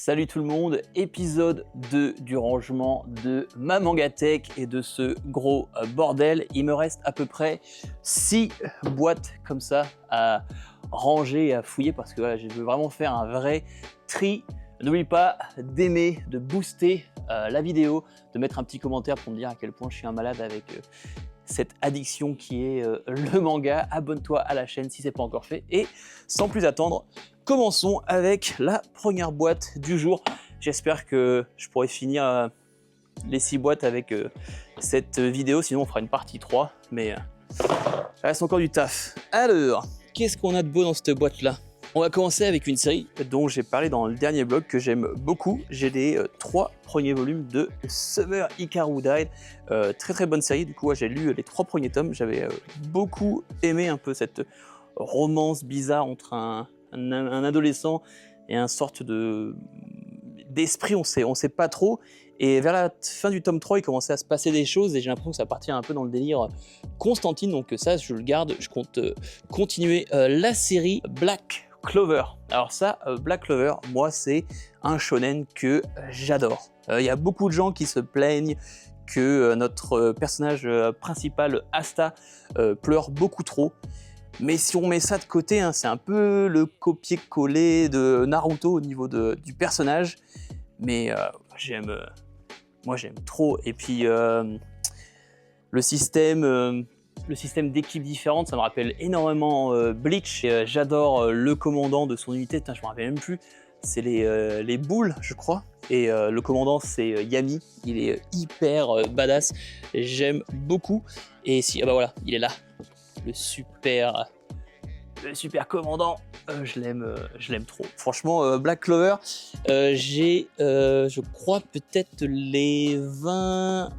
Salut tout le monde, épisode 2 du rangement de ma Mangatech et de ce gros bordel. Il me reste à peu près 6 boîtes comme ça à ranger et à fouiller parce que voilà, je veux vraiment faire un vrai tri. N'oublie pas d'aimer, de booster la vidéo, de mettre un petit commentaire pour me dire à quel point je suis un malade avec cette addiction qui est le manga. Abonne-toi à la chaîne si ce n'est pas encore fait. Et sans plus attendre, commençons avec la première boîte du jour. J'espère que je pourrai finir les 6 boîtes avec cette vidéo, sinon on fera une partie 3. Mais ça reste encore du taf. Alors, qu'est-ce qu'on a de beau dans cette boîte-là ? On va commencer avec une série dont j'ai parlé dans le dernier blog que j'aime beaucoup. J'ai les 3 premiers volumes de Summer Hikaru Died. Très bonne série, du coup j'ai lu les 3 premiers tomes. J'avais beaucoup aimé un peu cette romance bizarre entre un adolescent et un sorte d'esprit, on sait pas trop. Et vers la fin du tome 3, il commençait à se passer des choses et j'ai l'impression que ça partit un peu dans le délire Constantine. Donc ça, je le garde. Je compte continuer la série Black Clover. Alors ça, Black Clover, moi, c'est un shonen que j'adore. Il y a beaucoup de gens qui se plaignent que notre personnage principal, Asta, pleure beaucoup trop. Mais si on met ça de côté, hein, c'est un peu le copier-coller de Naruto au niveau du personnage. Mais moi j'aime trop. Et puis le système d'équipes différentes, ça me rappelle énormément Bleach. J'adore le commandant de son unité, je me rappelle même plus. C'est les boules, je crois. Et le commandant, c'est Yami. Il est hyper badass. J'aime beaucoup. Et si, ah bah voilà, il est là. Le super commandant, je l'aime trop. Franchement, Black Clover, j'ai, je crois, peut-être les 20...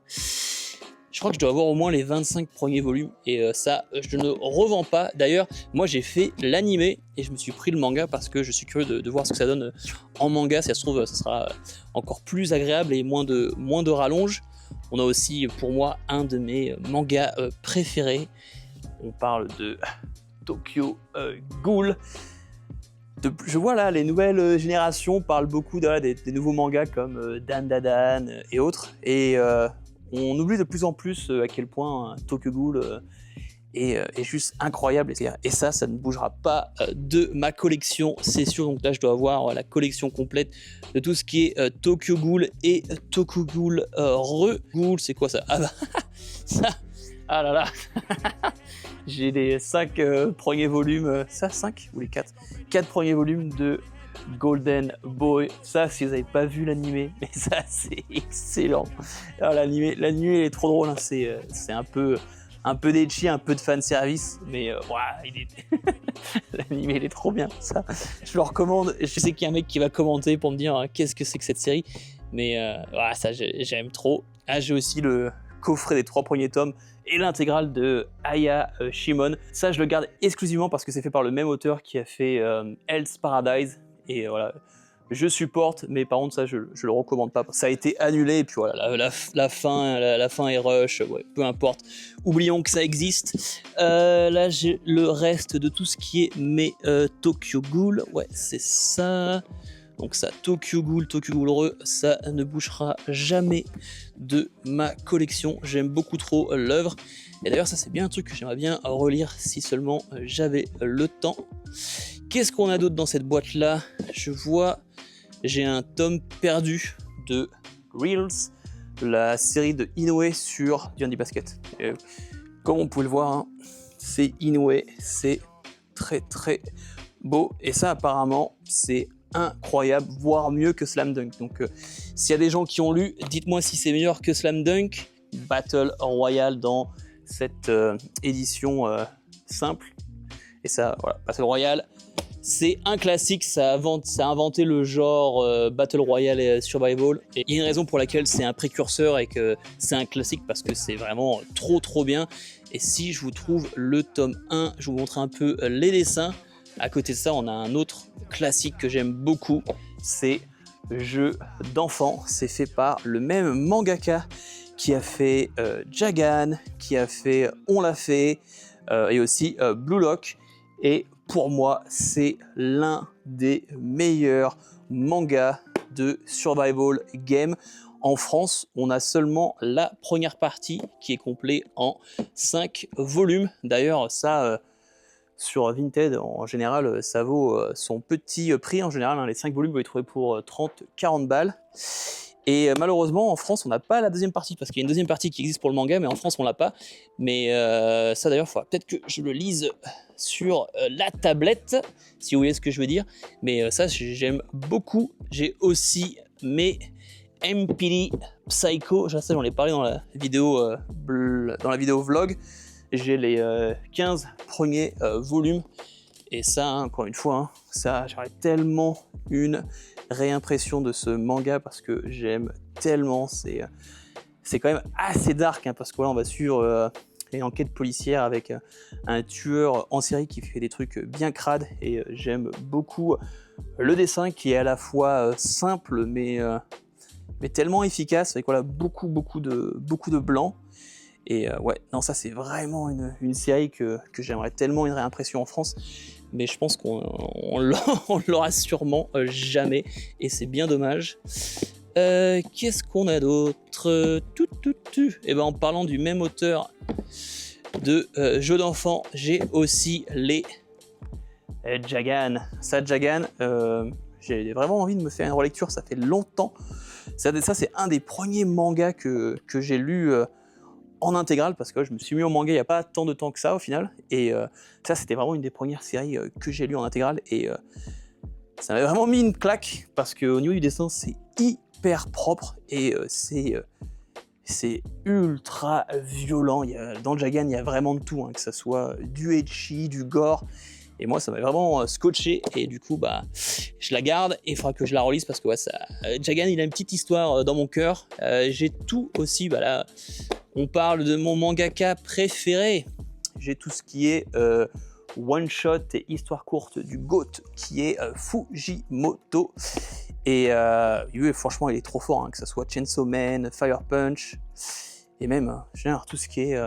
je crois que je dois avoir au moins les 25 premiers volumes. Et ça, je ne revends pas. D'ailleurs, moi, j'ai fait l'animé et je me suis pris le manga parce que je suis curieux de voir ce que ça donne en manga. Si ça se trouve, ça sera encore plus agréable et moins de rallonge. On a aussi, pour moi, un de mes mangas préférés. On parle de Tokyo Ghoul. Je vois là, les nouvelles générations parlent beaucoup des nouveaux mangas comme Dan Da Dan et autres. Et on oublie de plus en plus à quel point Tokyo Ghoul est juste incroyable. Et ça ne bougera pas de ma collection, c'est sûr. Donc là, je dois avoir la collection complète de tout ce qui est Tokyo Ghoul et Tokyo Ghoul Ghoul, c'est quoi ça? Ah bah, ça, ah là là. J'ai les 5 premiers volumes, ça 5 ou les 4 premiers volumes de Golden Boy. Ça, si vous n'avez pas vu l'animé, mais ça c'est excellent. Alors l'animé il est trop drôle, hein. C'est un peu d'ecchi, un peu de fan service, mais l'animé il est trop bien. Ça, je le recommande. Je sais qu'il y a un mec qui va commenter pour me dire qu'est-ce que c'est que cette série, mais ça j'aime trop. Ah, j'ai aussi le coffret des 3 premiers tomes et l'intégrale de Aya Shimon. Ça, je le garde exclusivement parce que c'est fait par le même auteur qui a fait Hell's Paradise. Et voilà, je supporte, mais par contre, ça, je le recommande pas. Ça a été annulé, et puis voilà, la fin est rush, ouais, peu importe. Oublions que ça existe. Là, j'ai le reste de tout ce qui est mes Tokyo Ghoul. Ouais, c'est ça. Donc ça, Tokyo Ghoul Re, ça ne bougera jamais de ma collection. J'aime beaucoup trop l'œuvre. Et d'ailleurs, ça c'est bien un truc que j'aimerais bien relire si seulement j'avais le temps. Qu'est-ce qu'on a d'autre dans cette boîte-là ? Je vois, j'ai un tome perdu de Reels, la série de Inoue sur du handi-basket. Comme on peut le voir, hein, c'est Inoue, c'est très beau. Et ça apparemment, c'est incroyable, voire mieux que Slam Dunk. Donc s'il y a des gens qui ont lu, dites-moi si c'est meilleur que Slam Dunk. Battle Royale dans cette édition simple. Et ça, voilà, Battle Royale, c'est un classique, ça a inventé le genre Battle Royale et Survival. Et il y a une raison pour laquelle c'est un précurseur et que c'est un classique, parce que c'est vraiment trop bien. Et si je vous trouve le tome 1, je vous montre un peu les dessins. À côté de ça, on a un autre classique que j'aime beaucoup, c'est Jeu d'enfant. C'est fait par le même mangaka qui a fait Jagan, qui a fait On l'a fait, et aussi Blue Lock. Et pour moi, c'est l'un des meilleurs manga de survival game. En France, on a seulement la première partie qui est complète en 5 volumes. D'ailleurs, ça, sur Vinted, en général, ça vaut son petit prix. En général, hein, les 5 volumes, vous les trouvez pour 30-40 balles. Et malheureusement, en France, on n'a pas la deuxième partie, parce qu'il y a une deuxième partie qui existe pour le manga, mais en France, on l'a pas. Mais ça, d'ailleurs, il faudra peut-être que je le lise sur la tablette, si vous voyez ce que je veux dire. Mais ça, j'aime beaucoup. J'ai aussi mes MPD Psycho. Ça, j'en ai parlé dans la vidéo, vlog. J'ai les 15 premiers volumes. Et ça, hein, encore une fois, hein, ça, j'aurais tellement une réimpression de ce manga parce que j'aime tellement. C'est quand même assez dark, hein, parce que là, on va suivre une enquête policière avec un tueur en série qui fait des trucs bien crades. Et j'aime beaucoup le dessin qui est à la fois simple mais tellement efficace, avec voilà, beaucoup de blanc. Et ouais, non, ça c'est vraiment une série que j'aimerais tellement une réimpression en France, mais je pense qu'on l'aura sûrement jamais, et c'est bien dommage. Qu'est-ce qu'on a d'autre? Et ben en parlant du même auteur de jeux d'enfants, j'ai aussi les Jagan. Ça, Jagan, j'ai vraiment envie de me faire une relecture, ça fait longtemps. Ça c'est un des premiers mangas que j'ai lu en intégrale, parce que je me suis mis au manga il n'y a pas tant de temps que ça au final, et ça c'était vraiment une des premières séries que j'ai lues en intégrale, et ça m'avait vraiment mis une claque, parce qu'au niveau du dessin c'est hyper propre, et c'est ultra violent. Dans Jagan il y a vraiment de tout, hein, que ça soit du ecchi, du gore, et moi ça m'a vraiment scotché, et du coup bah je la garde, et il faudra que je la relise, parce que ouais, Jagan il a une petite histoire dans mon cœur. J'ai tout aussi, bah là on parle de mon mangaka préféré. J'ai tout ce qui est one-shot et histoire courte du GOAT, qui est Fujimoto. Et lui, franchement, il est trop fort, hein, que ce soit Chainsaw Man, Fire Punch, et même, tout ce qui est...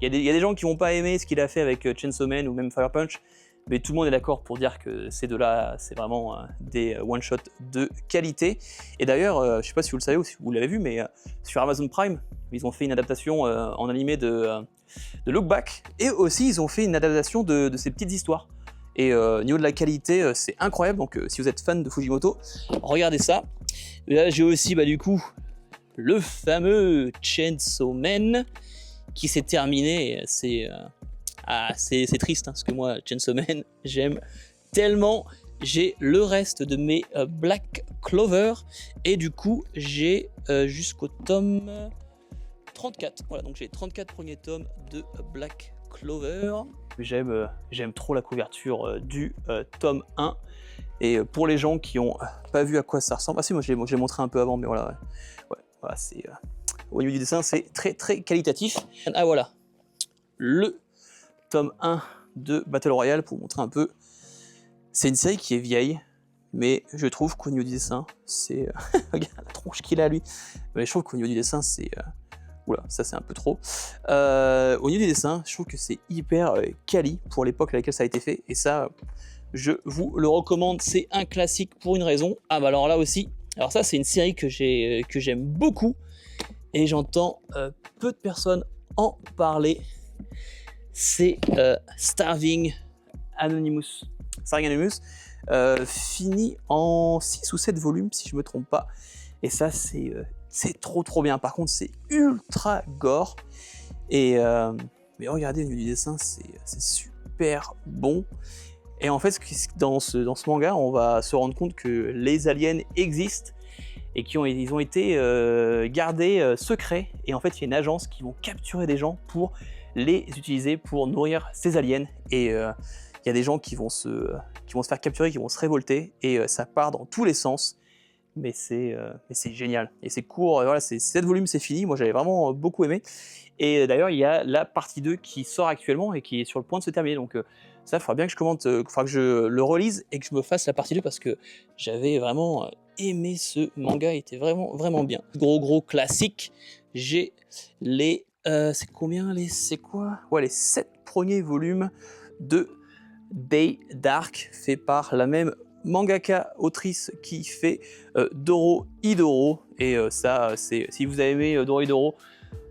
Il y a des gens qui vont pas aimer ce qu'il a fait avec Chainsaw Man ou même Fire Punch, mais tout le monde est d'accord pour dire que ces deux-là, c'est vraiment des one-shots de qualité. Et d'ailleurs, je sais pas si vous le savez ou si vous l'avez vu, mais sur Amazon Prime, ils ont fait une adaptation en animé de Look Back, et aussi ils ont fait une adaptation de ces petites histoires. Et au niveau de la qualité, c'est incroyable, donc si vous êtes fan de Fujimoto, regardez ça. Et là j'ai aussi du coup le fameux Chainsaw Man qui s'est terminé. C'est triste, hein, parce que moi Chainsaw Man j'aime tellement. J'ai le reste de mes Black Clover, et du coup j'ai jusqu'au tome 34. Voilà, donc j'ai 34 premiers tomes de Black Clover. J'aime trop la couverture du tome 1. Et pour les gens qui n'ont pas vu à quoi ça ressemble, si moi je l'ai montré un peu avant, mais voilà, voilà, c'est au niveau du dessin, c'est très très qualitatif. Ah voilà, le tome 1 de Battle Royale, pour vous montrer un peu. C'est une série qui est vieille, mais je trouve qu'au niveau du dessin, c'est... Regarde la tronche qu'il a lui. Mais je trouve qu'au niveau du dessin, c'est... Oula, ça c'est un peu trop. Au niveau du dessin, je trouve que c'est hyper quali pour l'époque à laquelle ça a été fait. Et ça, je vous le recommande, c'est un classique pour une raison. Ah bah alors là aussi, alors ça c'est une série que j'aime beaucoup, et j'entends peu de personnes en parler. C'est Starving Anonymous. Starving Anonymous, fini en 6 ou 7 volumes si je me trompe pas. Et ça c'est trop bien. Par contre c'est ultra gore. Et mais regardez au niveau du dessin, c'est super bon. Et en fait dans ce manga, on va se rendre compte que les aliens existent et ils ont été gardés secrets. Et en fait il y a une agence qui vont capturer des gens pour les utiliser pour nourrir ces aliens. Et il y a des gens qui vont se faire capturer, qui vont se révolter, et ça part dans tous les sens. Mais c'est génial. Et c'est court, voilà, c'est 7 volumes, c'est fini. Moi j'avais vraiment beaucoup aimé. Et d'ailleurs il y a la partie 2 qui sort actuellement et qui est sur le point de se terminer. Donc ça, il faudra bien que je commente, que je le relise et que je me fasse la partie 2, parce que j'avais vraiment aimé ce manga, il était vraiment bien. Gros classique. J'ai les... c'est combien c'est quoi? Ouais, les 7 premiers volumes de Day Dark, fait par la même mangaka autrice qui fait Doro Idoro, et ça, si vous avez aimé Doro Idoro,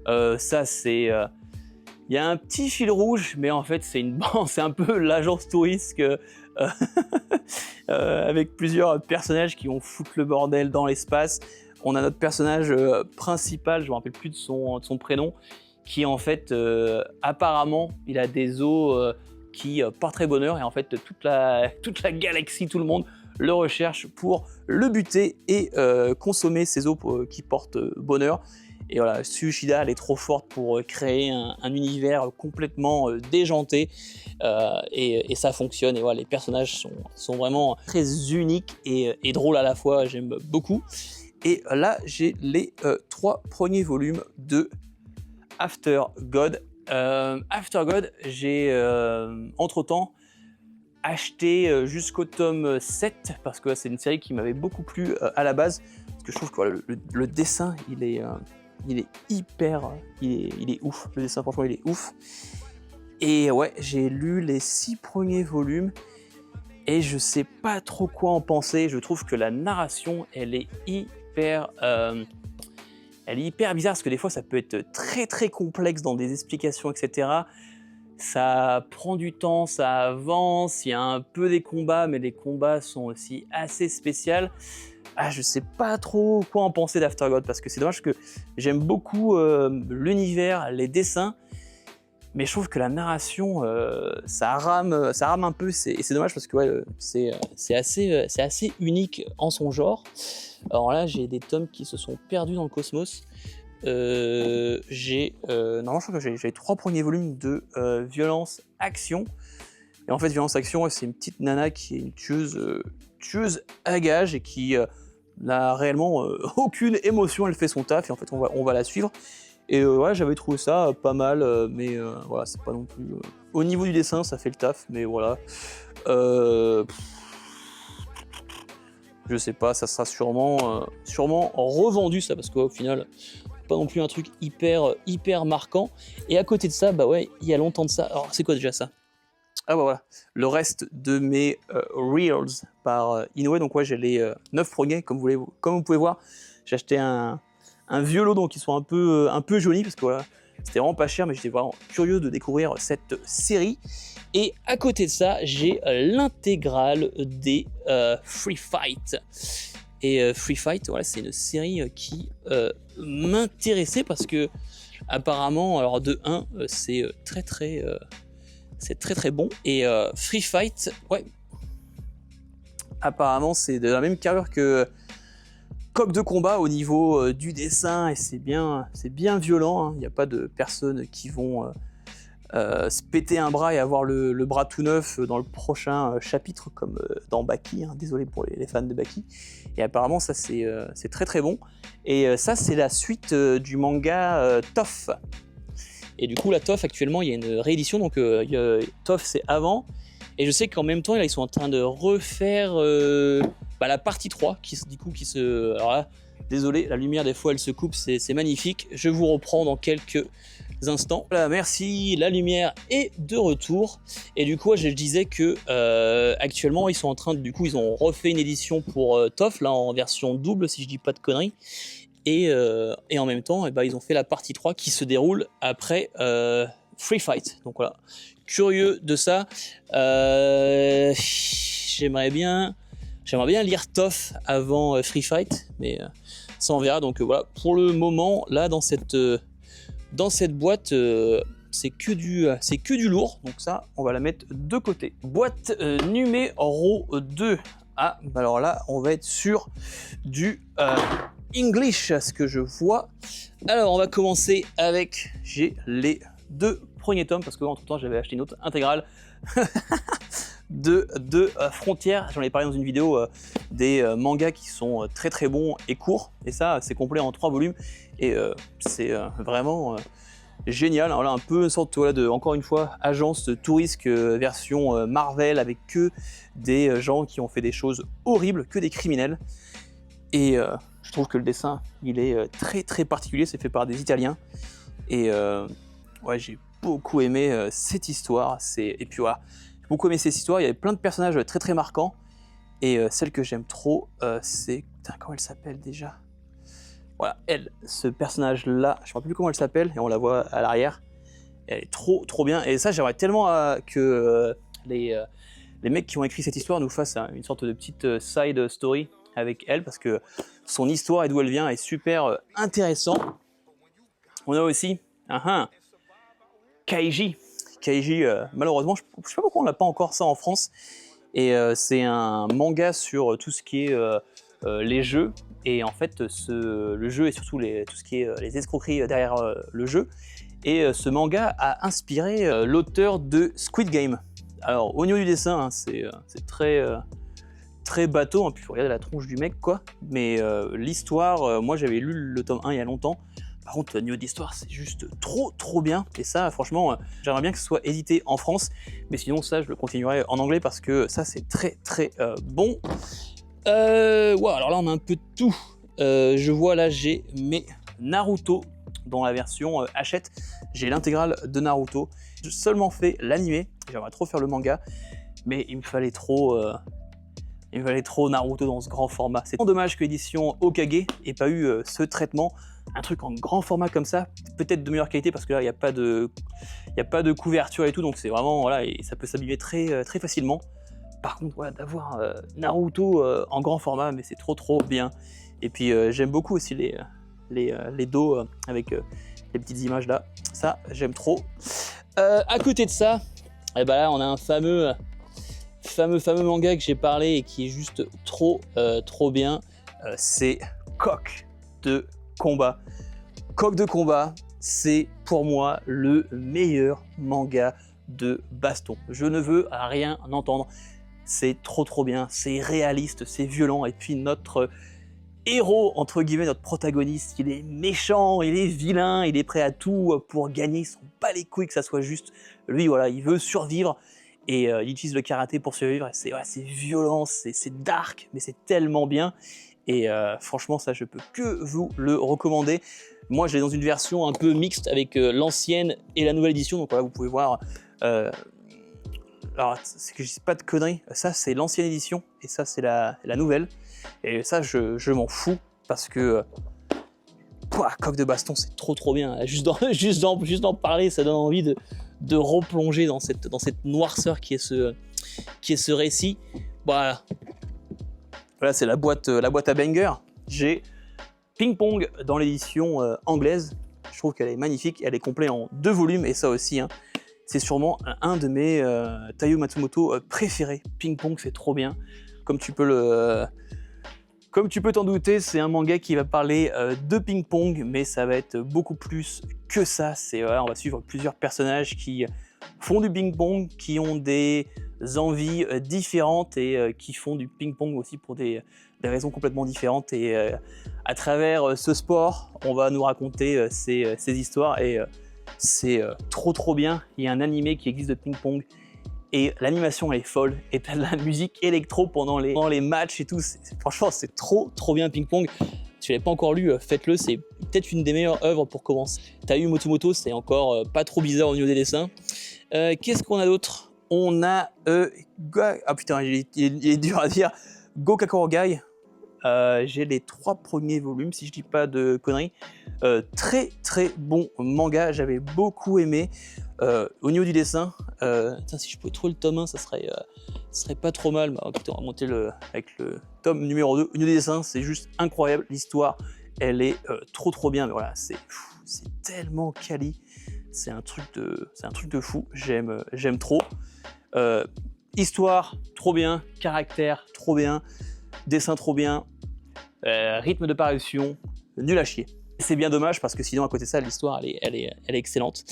ça c'est... Il y a un petit fil rouge, mais en fait c'est c'est un peu l'agence touriste avec plusieurs personnages qui vont foutre le bordel dans l'espace. On a notre personnage principal, je ne me rappelle plus de son prénom, qui en fait apparemment il a des os qui portent très bonheur, et en fait toute la galaxie, tout le monde le recherche pour le buter et consommer ses os qui portent bonheur. Et voilà, Tsushida, elle est trop forte pour créer un univers complètement déjanté, et ça fonctionne. Et voilà, les personnages sont vraiment très uniques et drôles à la fois, j'aime beaucoup. Et là, j'ai les 3 premiers volumes de After God. After God, j'ai entre-temps acheté jusqu'au tome 7, parce que c'est une série qui m'avait beaucoup plu à la base, parce que je trouve que voilà, le dessin, il est hyper... Il est ouf, le dessin, franchement, il est ouf. Et ouais, j'ai lu les 6 premiers volumes, et je sais pas trop quoi en penser. Je trouve que la narration, elle est hyper bizarre, parce que des fois, ça peut être très très complexe dans des explications, etc. Ça prend du temps, ça avance, il y a un peu des combats, mais les combats sont aussi assez spéciaux. Je sais pas trop quoi en penser d'Aftergod, parce que c'est dommage, que j'aime beaucoup l'univers, les dessins, mais je trouve que la narration, ça rame un peu, et c'est dommage, parce que ouais, c'est assez unique en son genre. Alors là, j'ai des tomes qui se sont perdus dans le cosmos. Normalement, je crois que j'ai 3 premiers volumes de Violence Action. Et en fait, Violence Action, c'est une petite nana qui est une tueuse à gages, et qui n'a réellement aucune émotion. Elle fait son taf, et en fait, on va la suivre. Et ouais, j'avais trouvé ça pas mal, mais voilà, c'est pas non plus... Au niveau du dessin, ça fait le taf, mais voilà. Je sais pas, ça sera sûrement revendu, ça, parce qu'au final, pas non plus un truc hyper marquant. Et à côté de ça, bah ouais, il y a longtemps de ça. Alors, c'est quoi déjà ça? Ah bah voilà, le reste de mes Reels par Inoue. Donc ouais, j'ai les 9 premiers, comme vous pouvez voir. J'ai acheté un vieux lot, donc ils sont un peu jolis, parce que voilà, c'était vraiment pas cher, mais j'étais vraiment curieux de découvrir cette série. Et à côté de ça, j'ai l'intégrale des Free Fight. Et Free Fight, voilà, c'est une série qui m'intéressait, parce que apparemment, alors de 1, c'est très bon. Et Free Fight, ouais, apparemment c'est de la même carrure que Coq de combat au niveau du dessin, et c'est bien violent, hein. Il n'y a pas de personnes qui vont se péter un bras et avoir le bras tout neuf dans le prochain chapitre, comme dans Baki, hein. Désolé pour les fans de Baki. Et apparemment ça c'est très bon. Et ça, c'est la suite du manga TOF. Et du coup, la TOF, actuellement, il y a une réédition, donc TOF, c'est avant. Et je sais qu'en même temps, là, ils sont en train de refaire la partie 3, alors là, désolé, la lumière, des fois, elle se coupe, c'est magnifique. Je vous reprends dans quelques instants. Voilà, merci, la lumière est de retour. Et du coup, je disais que actuellement, ils sont en train de... Du coup, ils ont refait une édition pour TOF, là, en version double, si je dis pas de conneries. Et en même temps, ils ont fait la partie 3 qui se déroule après Free Fight. Donc voilà, curieux de ça. J'aimerais bien lire TOF avant Free Fight, mais ça on verra. Donc voilà, pour le moment, là dans cette boîte, c'est que du lourd. Donc ça, on va la mettre de côté. Boîte numéro 2. Ah, alors là, on va être sur du English, ce que je vois. Alors, on va commencer avec... J'ai les 2 premiers tomes, parce que entre temps, j'avais acheté une autre intégrale de Frontières. J'en ai parlé dans une vidéo des mangas qui sont très bons et courts. Et ça, c'est complet en 3 volumes. Et c'est vraiment... génial. Alors là, un peu une sorte encore une fois, agence touriste version Marvel, avec que des gens qui ont fait des choses horribles, que des criminels. Et je trouve que le dessin, il est très particulier. C'est fait par des Italiens. Et ouais, j'ai beaucoup aimé cette histoire. Et puis voilà, j'ai beaucoup aimé cette histoire. Il y avait plein de personnages très marquants. Et celle que j'aime trop, c'est... Putain, comment elle s'appelle déjà? Voilà, elle, ce personnage-là, je ne me rappelle plus comment elle s'appelle, et on la voit à l'arrière. Elle est trop bien, et ça j'aimerais tellement que les mecs qui ont écrit cette histoire nous fassent une sorte de petite side story avec elle, parce que son histoire et d'où elle vient est super intéressant. On a aussi Kaiji. Kaiji, malheureusement, je ne sais pas pourquoi on n'a pas encore ça en France, et c'est un manga sur tout ce qui est les jeux, et en fait le jeu et surtout tout ce qui est les escroqueries derrière le jeu. Et ce manga a inspiré l'auteur de Squid Game. Alors au niveau du dessin, hein, c'est très bateau, hein, puis il faut regarder la tronche du mec quoi. Mais l'histoire, moi j'avais lu le tome 1 il y a longtemps. Par contre, au niveau d'histoire, c'est juste trop bien. Et ça, franchement, j'aimerais bien que ce soit édité en France. Mais sinon, ça, je le continuerai en anglais parce que ça, c'est très bon. Ouais, alors là, on a un peu de tout. Je vois là, j'ai mes Naruto dans la version Hachette. J'ai l'intégrale de Naruto. J'ai seulement fait l'animé. J'aimerais trop faire le manga. Mais il me fallait trop Naruto dans ce grand format. C'est dommage que l'édition Hokage ait pas eu ce traitement. Un truc en grand format comme ça, peut-être de meilleure qualité parce que là il n'y a pas de couverture et tout, donc c'est vraiment voilà, et ça peut s'abîmer très facilement. Par contre voilà, d'avoir Naruto en grand format, mais c'est trop bien. Et puis j'aime beaucoup aussi les dos avec les petites images là, ça j'aime trop. À côté de ça, et ben là on a un fameux manga que j'ai parlé et qui est juste trop bien. C'est Coq de combat. Coq de combat, c'est pour moi le meilleur manga de baston. Je ne veux rien entendre. C'est trop bien, c'est réaliste, c'est violent. Et puis notre héros, entre guillemets, notre protagoniste, il est méchant, il est vilain, il est prêt à tout pour gagner. Il s'en bat les couilles que ça soit juste. Lui, voilà, il veut survivre. Et il utilise le karaté pour survivre. C'est violent, c'est dark, mais c'est tellement bien. Et franchement, ça, je peux que vous le recommander. Moi, je l'ai dans une version un peu mixte avec l'ancienne et la nouvelle édition. Donc voilà, vous pouvez voir. Alors, c'est que je dis pas de conneries. Ça, c'est l'ancienne édition et ça, c'est la nouvelle. Et ça, je m'en fous parce que Coq de baston, c'est trop bien. Juste d'en parler, ça donne envie de replonger dans cette noirceur qui est ce récit. Voilà. Voilà, c'est la boîte à banger. J'ai Ping Pong dans l'édition anglaise. Je trouve qu'elle est magnifique. Elle est complète en 2 volumes. Et ça aussi, hein, c'est sûrement un de mes Taiyo Matsumoto préférés. Ping Pong, c'est trop bien. Comme tu peux t'en douter, c'est un manga qui va parler de ping pong, mais ça va être beaucoup plus que ça. On va suivre plusieurs personnages qui font du ping pong, qui ont des envies différentes et qui font du ping pong aussi pour des raisons complètement différentes. Et à travers ce sport, on va nous raconter ces histoires et c'est trop bien. Il y a un animé qui existe de ping pong. Et l'animation elle est folle, et t'as de la musique électro pendant les matchs et tout, franchement c'est trop bien Ping Pong. Si tu l'avez pas encore lu, faites-le, c'est peut-être une des meilleures œuvres pour commencer. Taiyo Matsumoto, c'est encore pas trop bizarre au niveau des dessins. Qu'est-ce qu'on a d'autre? On a... ah putain, il est dur à dire. Gokakorogai. J'ai les 3 premiers volumes, si je dis pas de conneries. Très bon manga, j'avais beaucoup aimé. Au niveau du dessin, si je pouvais trouver le tome 1, ça serait pas trop mal. Bah, on va monter avec le tome numéro 2. Au niveau du dessin, c'est juste incroyable. L'histoire, elle est trop bien. Mais voilà, c'est tellement quali. C'est un truc de fou. J'aime trop. Histoire, trop bien. Caractère, trop bien. Dessin, trop bien. Rythme de parution, nul à chier. C'est bien dommage parce que sinon, à côté de ça, l'histoire, elle est excellente.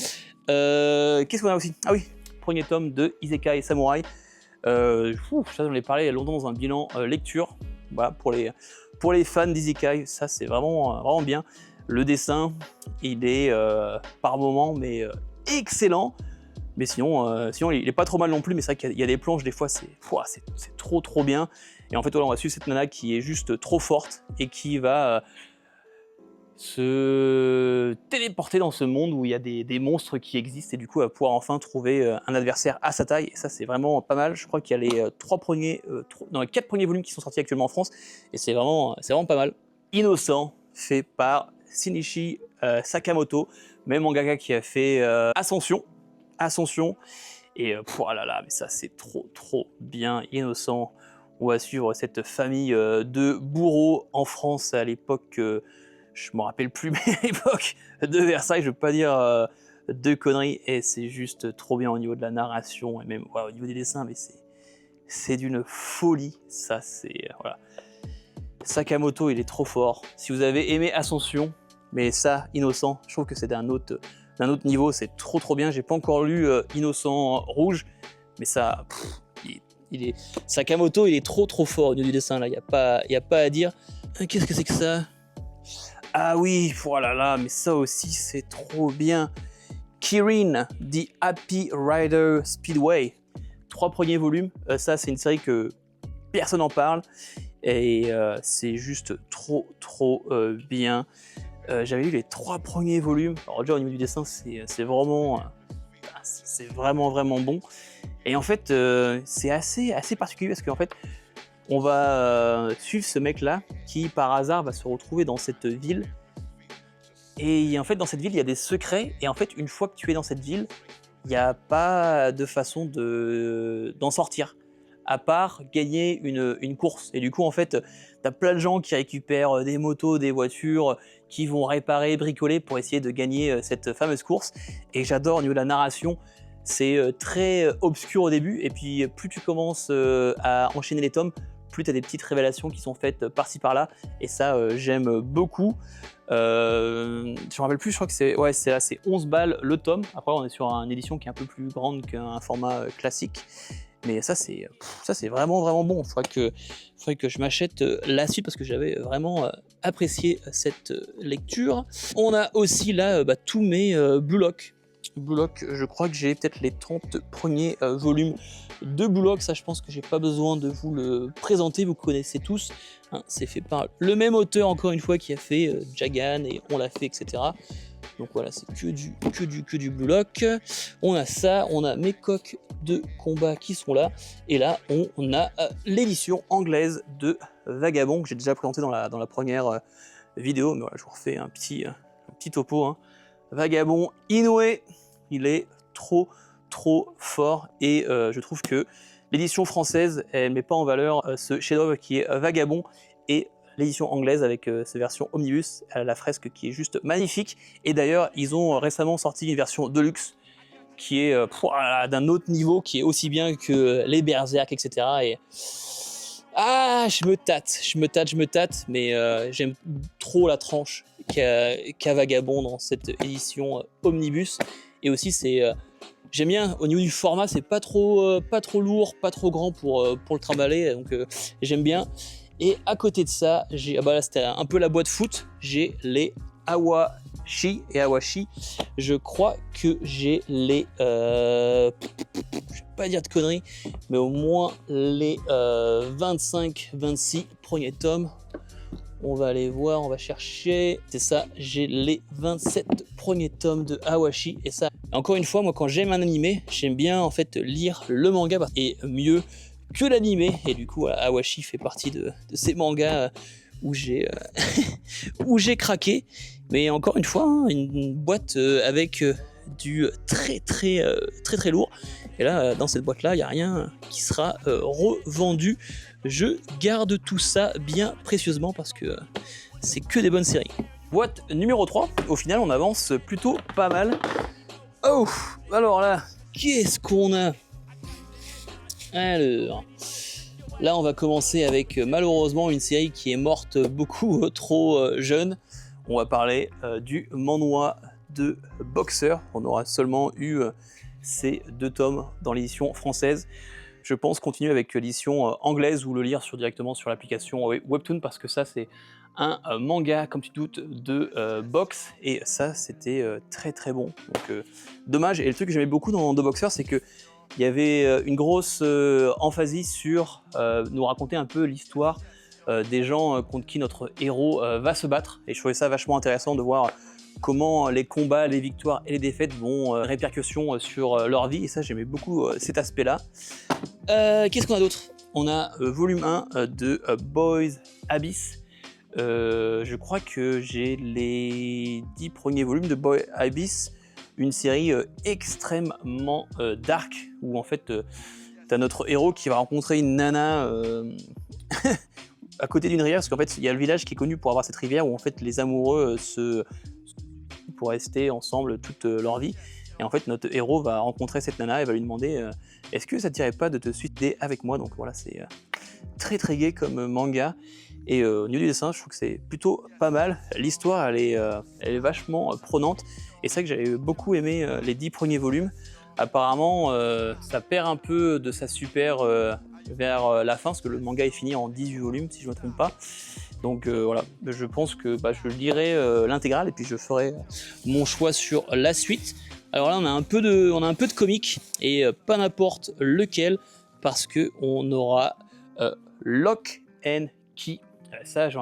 Qu'est-ce qu'on a aussi? Ah oui, premier tome de Isekai Samurai. Ça, j'en ai parlé il y a longtemps dans un bilan lecture. Voilà, pour les fans d'Isekai, ça c'est vraiment bien. Le dessin, il est par moments, mais excellent. Mais sinon, il est pas trop mal non plus. Mais c'est vrai qu'il y a des planches, des fois, c'est trop bien. Et en fait, voilà, on va suivre cette nana qui est juste trop forte et qui va se téléporter dans ce monde où il y a des monstres qui existent et du coup, elle va pouvoir enfin trouver un adversaire à sa taille. Et ça, c'est vraiment pas mal. Je crois qu'il y a les les 4 premiers volumes qui sont sortis actuellement en France et c'est vraiment pas mal. Innocent, fait par Shinichi Sakamoto, même mangaka qui a fait Ascension. Et oh là là, mais ça c'est trop bien. Innocent. On va suivre cette famille de bourreaux en France à l'époque, je me rappelle plus, mais à l'époque de Versailles, je veux pas dire de conneries, et c'est juste trop bien au niveau de la narration et même au niveau des dessins, mais c'est d'une folie. Ça c'est voilà. Sakamoto, il est trop fort. Si vous avez aimé Ascension, mais ça, Innocent, je trouve que c'est d'un autre niveau, c'est trop bien. J'ai pas encore lu Innocent Rouge, mais ça, Sakamoto, il est trop fort au niveau du dessin là. Il y a pas à dire. Qu'est-ce que c'est que ça? Ah oui, oh là là, mais ça aussi c'est trop bien. Kirin, The Happy Rider Speedway. 3 premiers volumes. Ça, c'est une série que personne n'en parle. Et c'est juste trop bien. J'avais lu les 3 premiers volumes. Alors déjà au niveau du dessin, c'est vraiment bon. Et en fait, c'est assez particulier parce qu'en fait, on va suivre ce mec-là qui par hasard va se retrouver dans cette ville. Et en fait, dans cette ville, il y a des secrets. Et en fait, une fois que tu es dans cette ville, il n'y a pas de façon d'en sortir, à part gagner une course. Et du coup, en fait, tu as plein de gens qui récupèrent des motos, des voitures, qui vont réparer, bricoler pour essayer de gagner cette fameuse course. Et j'adore au niveau de la narration, c'est très obscur au début, et puis plus tu commences à enchaîner les tomes, plus tu as des petites révélations qui sont faites par-ci par-là, et ça j'aime beaucoup. Je me rappelle plus, je crois que c'est 11 balles le tome. Après on est sur une édition qui est un peu plus grande qu'un format classique. Mais ça c'est vraiment bon. Il faudrait que je m'achète la suite parce que j'avais vraiment apprécié cette lecture. On a aussi là tous mes Blue Lock. Blue Lock, je crois que j'ai peut-être les 30 premiers volumes de Blue Lock. Ça, je pense que j'ai pas besoin de vous le présenter, vous connaissez tous. Hein, c'est fait par le même auteur, encore une fois, qui a fait Jagan et On l'a fait, etc. Donc voilà, c'est que du Blue Lock. On a ça, on a mes coques de combat qui sont là. Et là, on a l'édition anglaise de Vagabond, que j'ai déjà présenté dans la première vidéo. Mais voilà, je vous refais un petit topo. Hein. Vagabond Inoue, il est trop fort. Et je trouve que l'édition française, elle met pas en valeur ce chef-d'œuvre qui est Vagabond. Et l'édition anglaise avec sa version Omnibus, la fresque qui est juste magnifique. Et d'ailleurs, ils ont récemment sorti une version Deluxe qui est d'un autre niveau, qui est aussi bien que les Berserk, etc. Et je me tâte, mais j'aime trop la tranche qu'a Vagabond dans cette édition Omnibus. Et aussi, j'aime bien au niveau du format, c'est pas trop lourd, pas trop grand pour le trimballer, donc j'aime bien. Et à côté de ça, là c'était un peu la boîte foot, j'ai les Awashi et Awashi. Je crois que j'ai les je vais pas dire de conneries, mais au moins les 25-26 premiers tomes. On va aller voir, on va chercher. C'est ça, j'ai les 27 premiers tomes de Awashi. Et ça, encore une fois, moi quand j'aime un animé, j'aime bien en fait lire le manga et mieux que l'animé. Et du coup, Awashi fait partie de ces mangas où j'ai craqué. Mais encore une fois, hein, une boîte avec du très lourd. Et là, dans cette boîte-là, il n'y a rien qui sera revendu. Je garde tout ça bien précieusement parce que c'est que des bonnes séries. Boîte numéro 3, au final on avance plutôt pas mal. Oh, alors là, qu'est-ce qu'on a? Alors, là on va commencer avec malheureusement une série qui est morte beaucoup trop jeune. On va parler du manhwa de Boxer. On aura seulement eu ces 2 tomes dans l'édition française. Je pense continuer avec l'édition anglaise ou le lire directement sur l'application Webtoon parce que ça c'est un manga, comme tu te doutes, de boxe et ça c'était très bon. Donc dommage. Et le truc que j'aimais beaucoup dans The Boxer, c'est que il y avait une grosse emphasis sur nous raconter un peu l'histoire des gens contre qui notre héros va se battre. Et je trouvais ça vachement intéressant de voir comment les combats, les victoires et les défaites vont répercussion sur leur vie. Et ça, j'aimais beaucoup cet aspect-là. Qu'est-ce qu'on a d'autre? On a volume 1 de Boys Abyss. Je crois que j'ai les 10 premiers volumes de Boys Abyss, une série extrêmement dark, où en fait t'as notre héros qui va rencontrer une nana à côté d'une rivière, parce qu'en fait il y a le village qui est connu pour avoir cette rivière où en fait les amoureux pour rester ensemble toute leur vie. Et en fait notre héros va rencontrer cette nana et va lui demander est-ce que ça te dirait pas de te suicider avec moi. Donc voilà, c'est très très gai comme manga. Et au niveau du dessin, je trouve que c'est plutôt pas mal. L'histoire, elle est vachement prenante. Et c'est vrai que j'avais beaucoup aimé les 10 premiers volumes. Apparemment, ça perd un peu de sa super vers la fin, parce que le manga est fini en 18 volumes, si je ne me trompe pas. Donc voilà, je pense que je lirai l'intégrale et puis je ferai mon choix sur la suite. Alors là, on a un peu de comics, et pas n'importe lequel, parce qu'on aura Lock and Key. Ça, je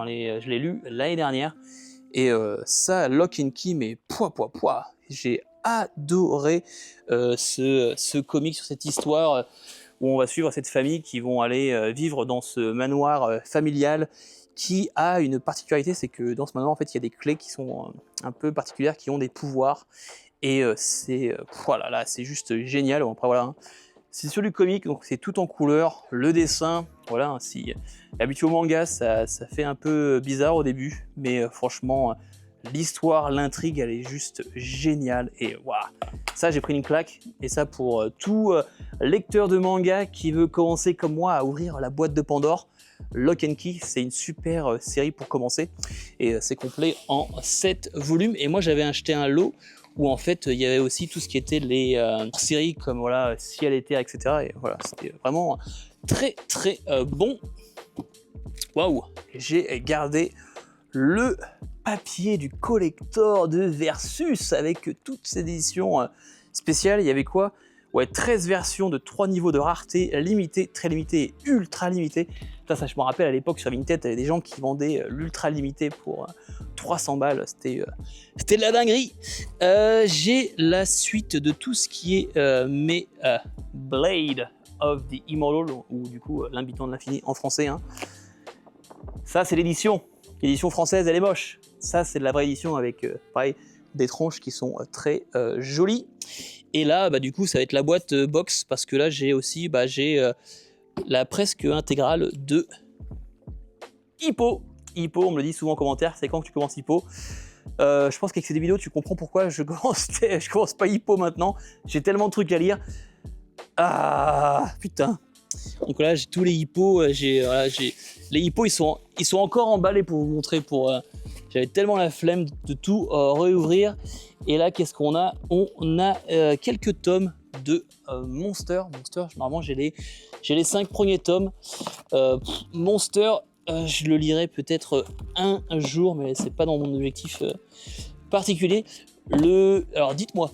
l'ai lu l'année dernière. Et ça, Lock and Key, mais pouah. J'ai adoré ce comic sur cette histoire où on va suivre cette famille qui vont aller vivre dans ce manoir familial qui a une particularité, c'est que dans ce manoir, en fait, il y a des clés qui sont un peu particulières, qui ont des pouvoirs. Et c'est juste génial. Bon, après, voilà, hein. C'est sur du comic, donc c'est tout en couleur. Le dessin, voilà, si habitué au manga, ça fait un peu bizarre au début, mais franchement, l'histoire, l'intrigue, elle est juste géniale. Et waouh, ça, j'ai pris une claque. Et ça, pour tout lecteur de manga qui veut commencer comme moi à ouvrir la boîte de Pandore, Lock and Key, c'est une super série pour commencer. Et c'est complet en 7 volumes. Et moi, j'avais acheté un lot où en fait il y avait aussi tout ce qui était les séries comme voilà Ciel et Terre, etc. Et voilà, c'était vraiment très très bon. Waouh, j'ai gardé le papier du collector de Versus avec toutes ces éditions spéciales. Il y avait quoi? Ouais, 13 versions de 3 niveaux de rareté, limité, très limité et ultra limité. Ça, je me rappelle à l'époque sur Vinted, il y avait des gens qui vendaient l'ultra limité pour 300 balles. C'était de la dinguerie. J'ai la suite de tout ce qui est mes Blade of the Immortal, ou du coup l'Habitant de l'Infini en français. Hein. Ça, c'est l'édition. L'édition française, elle est moche. Ça, c'est de la vraie édition avec, pareil, des tranches qui sont très jolies. Et là, du coup, ça va être la boîte box, parce que là, j'ai aussi la presque intégrale de Hippo. Hippo, on me le dit souvent en commentaire, c'est quand que tu commences Hippo? Je pense qu'avec ces vidéos, tu comprends pourquoi je commence pas Hippo maintenant. J'ai tellement de trucs à lire. Ah, putain. Donc là, j'ai tous les hippos. Les hippos, ils sont encore emballés pour vous montrer. J'avais tellement la flemme de tout réouvrir. Et là, qu'est-ce qu'on a? On a quelques tomes de Monster. Normalement, j'ai les 5 premiers tomes. Monster, je le lirai peut-être un jour, mais c'est pas dans mon objectif particulier. Alors, dites-moi.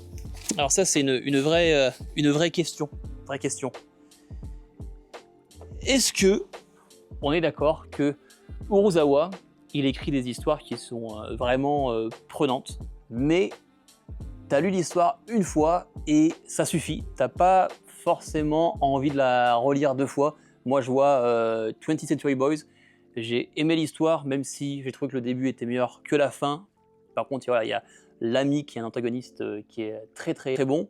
Alors ça, c'est une vraie question. Est-ce que on est d'accord que Urasawa, il écrit des histoires qui sont vraiment prenantes, mais t'as lu l'histoire une fois et ça suffit. T'as pas forcément envie de la relire 2 fois. Moi, je vois 20th Century Boys. J'ai aimé l'histoire, même si j'ai trouvé que le début était meilleur que la fin. Par contre, voilà, il y a l'ami qui est un antagoniste qui est très très très bon.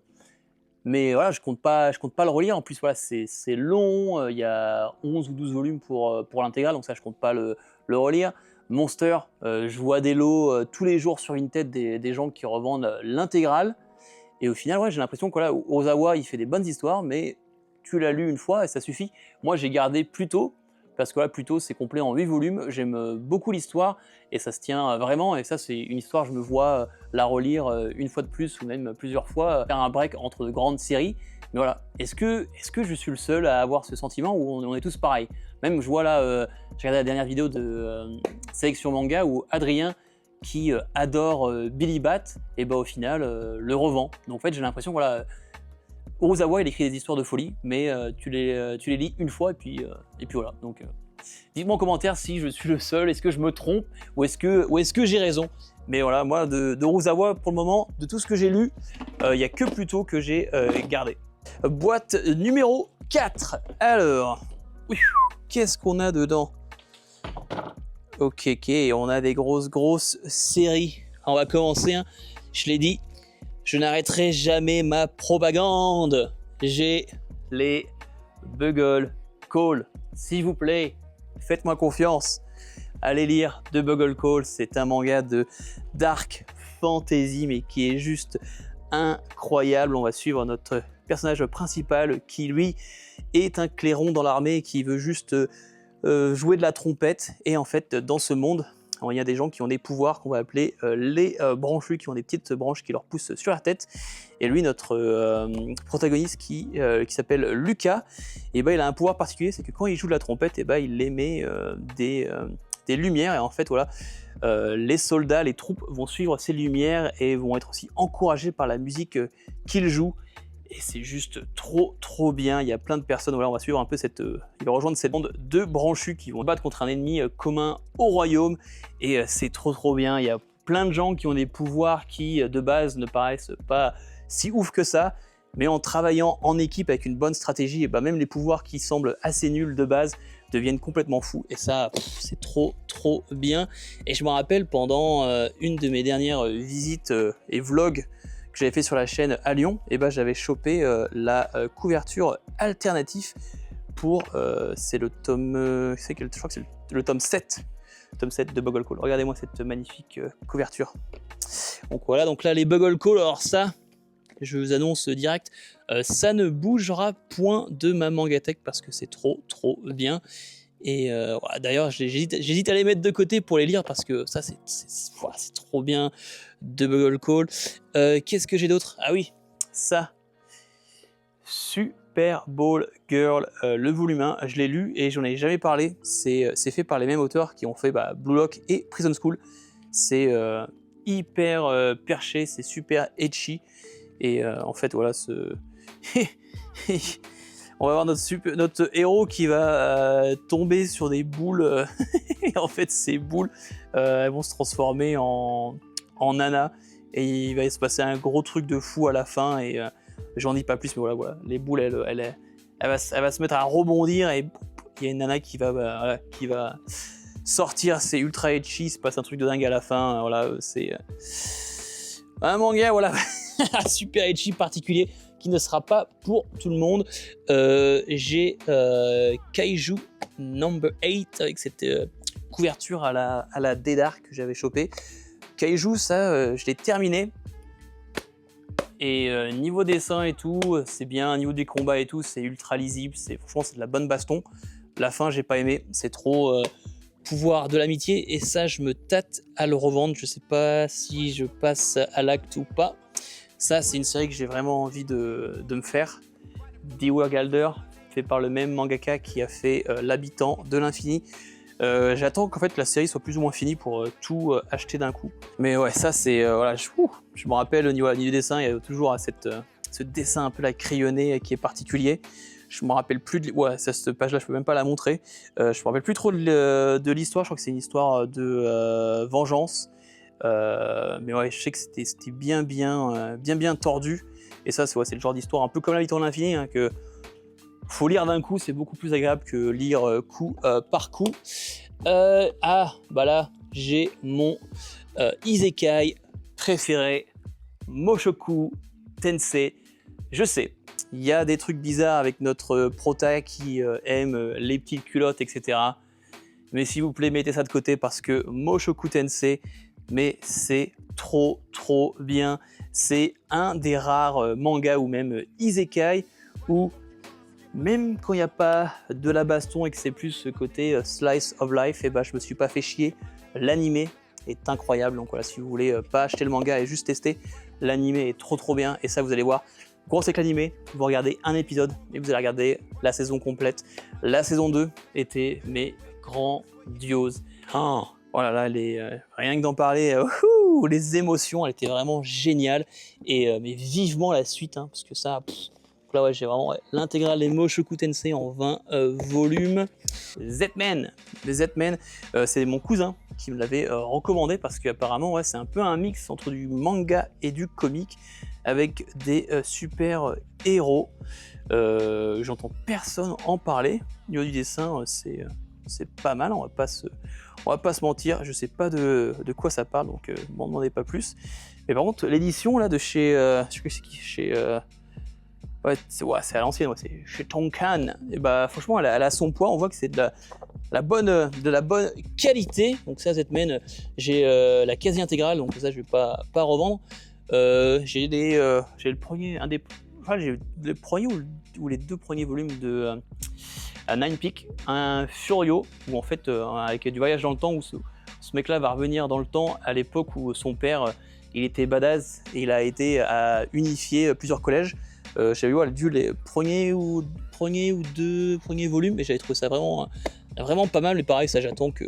Mais voilà, je compte pas le relire. En plus, voilà, c'est long. Il y a 11 ou 12 volumes pour l'intégrale, donc ça, je compte pas le relire. Monster, je vois des lots tous les jours sur Vinted des gens qui revendent l'intégrale. Et au final, ouais, j'ai l'impression que voilà, Urasawa, il fait des bonnes histoires, mais tu l'as lu une fois et ça suffit. Moi, j'ai gardé Pluto, parce que là, Pluto, c'est complet en 8 volumes. J'aime beaucoup l'histoire et ça se tient vraiment. Et ça, c'est une histoire, je me vois la relire une fois de plus ou même plusieurs fois, faire un break entre de grandes séries. Mais voilà, est-ce que je suis le seul à avoir ce sentiment ou on est tous pareils? Même, je vois là, j'ai regardé la dernière vidéo de Sélection Manga où Adrien, qui adore Billy Bat, et au final, le revend. Donc en fait, j'ai l'impression que voilà, Urasawa, il écrit des histoires de folie, mais tu les lis une fois et puis voilà. Donc Dites-moi en commentaire si je suis le seul, est-ce que je me trompe ou est-ce que j'ai raison. Mais voilà, moi de Urasawa, pour le moment, de tout ce que j'ai lu, il n'y a que Pluto que j'ai gardé. Boîte numéro 4. Alors, qu'est-ce qu'on a dedans? Ok, on a des grosses séries. On va commencer, hein. Je l'ai dit, je n'arrêterai jamais ma propagande. J'ai les Bugle Call. S'il vous plaît, faites-moi confiance. Allez lire The Bugle Call, c'est un manga de dark fantasy, mais qui est juste incroyable. On va suivre notre personnage principal qui, lui, est un clairon dans l'armée qui veut juste jouer de la trompette. Et en fait, dans ce monde, il y a des gens qui ont des pouvoirs qu'on va appeler les branchus, qui ont des petites branches qui leur poussent sur la tête. Et lui, notre protagoniste qui s'appelle Lucas, et ben, il a un pouvoir particulier, c'est que quand il joue de la trompette, et ben, il émet des lumières. Et en fait, voilà, les soldats, les troupes vont suivre ces lumières et vont être aussi encouragés par la musique qu'il joue. Et c'est juste trop bien. Il y a plein de personnes, voilà, on va suivre un peu il va rejoindre cette bande de branchus qui vont battre contre un ennemi commun au royaume. Et c'est trop bien. Il y a plein de gens qui ont des pouvoirs qui, de base, ne paraissent pas si ouf que ça. Mais en travaillant en équipe avec une bonne stratégie, et ben même les pouvoirs qui semblent assez nuls de base deviennent complètement fous. Et ça, c'est trop bien. Et je me rappelle, pendant une de mes dernières visites et vlogs que j'avais fait sur la chaîne à Lyon, et ben j'avais chopé la couverture alternative pour c'est le tome je crois que c'est le tome 7 de Bugle Call. Regardez-moi cette magnifique couverture. Donc voilà, donc là les Bugle Call, alors ça, je vous annonce direct, ça ne bougera point de ma mangatech parce que c'est trop bien. Et voilà, d'ailleurs j'hésite à les mettre de côté pour les lire parce que ça c'est trop bien, de Bugle Call. Qu'est-ce que j'ai d'autre? Ah oui, ça, Super Ball Girl, le volume 1, je l'ai lu et j'en ai jamais parlé. C'est fait par les mêmes auteurs qui ont fait Blue Lock et Prison School. C'est hyper perché, c'est super etchi. Et en fait, voilà, on va voir notre héros qui va tomber sur des boules. Et en fait, ces boules, elles vont se transformer en nana. Et il va se passer un gros truc de fou à la fin. Et j'en dis pas plus, mais voilà, les boules, elle va se mettre à rebondir. Et il y a une nana qui va sortir. C'est ultra etchi, il se passe un truc de dingue à la fin. Voilà, c'est un manga, voilà, super etchi particulier qui ne sera pas pour tout le monde. J'ai Kaiju Number 8 avec cette couverture à la Dédar que j'avais chopé. Kaiju, ça, je l'ai terminé. Et niveau dessin et tout, c'est bien. Niveau des combats et tout, c'est ultra lisible. Franchement, c'est de la bonne baston. La fin, j'ai pas aimé. C'est trop pouvoir de l'amitié. Et ça, je me tâte à le revendre. Je sais pas si je passe à l'acte ou pas. Ça, c'est une série que j'ai vraiment envie de me faire. Dewa Galder, fait par le même mangaka qui a fait L'Habitant de l'Infini. J'attends qu'en fait la série soit plus ou moins finie pour tout acheter d'un coup. Mais ouais, ça c'est voilà, je me rappelle au niveau du dessin, il y a toujours ce dessin un peu la crayonné qui est particulier. Je me rappelle plus cette page-là, je peux même pas la montrer. Je me rappelle plus trop de l'histoire. Je crois que c'est une histoire de vengeance. Mais ouais, je sais que c'était bien tordu. Et ça, c'est le genre d'histoire un peu comme L'Habitant de l'Infini, hein, que faut lire d'un coup, c'est beaucoup plus agréable que lire coup par coup. Bah là, j'ai mon isekai préféré, Mushoku Tensei. Je sais, il y a des trucs bizarres avec notre prota qui aime les petites culottes, etc. Mais s'il vous plaît, mettez ça de côté parce que Mushoku Tensei, mais c'est trop bien. C'est un des rares mangas ou même isekai où même quand il n'y a pas de la baston et que c'est plus ce côté slice of life, et bah je me suis pas fait chier. L'animé est incroyable, donc voilà, si vous voulez pas acheter le manga et juste tester, l'animé est trop bien. Et ça, vous allez voir, gros c'est que l'animé, vous regardez un épisode et vous allez regarder la saison complète. La saison 2 était mais grandiose. Oh là là, rien que d'en parler, les émotions, elle était vraiment géniale. Et mais vivement la suite, hein, parce que ça, Donc là, ouais, j'ai vraiment l'intégrale des Mushoku Tensei en 20 volumes. Z-Man, les Z-Man, c'est mon cousin qui me l'avait recommandé parce qu'apparemment, ouais, c'est un peu un mix entre du manga et du comic avec des super héros. J'entends personne en parler. Au niveau du dessin, c'est pas mal, on va pas se mentir, je sais pas de quoi ça parle, donc m'en demandez pas plus. Mais par contre, l'édition là de chez, je sais que c'est qui, chez, ouais, c'est à l'ancienne, ouais, c'est chez Tonkan. Et bah franchement, elle a son poids, on voit que c'est de la bonne qualité. Donc ça, cette mène, j'ai la quasi intégrale, donc ça je vais pas revendre. J'ai le premier, j'ai le premier ou les deux premiers volumes de Nine Peak, un Furio, où en fait, avec du voyage dans le temps, où ce mec-là va revenir dans le temps à l'époque où son père, il était badass et il a été à unifier plusieurs collèges. J'avais vu les premiers ou deux premiers volumes et j'avais trouvé ça vraiment pas mal. Mais pareil, ça j'attends que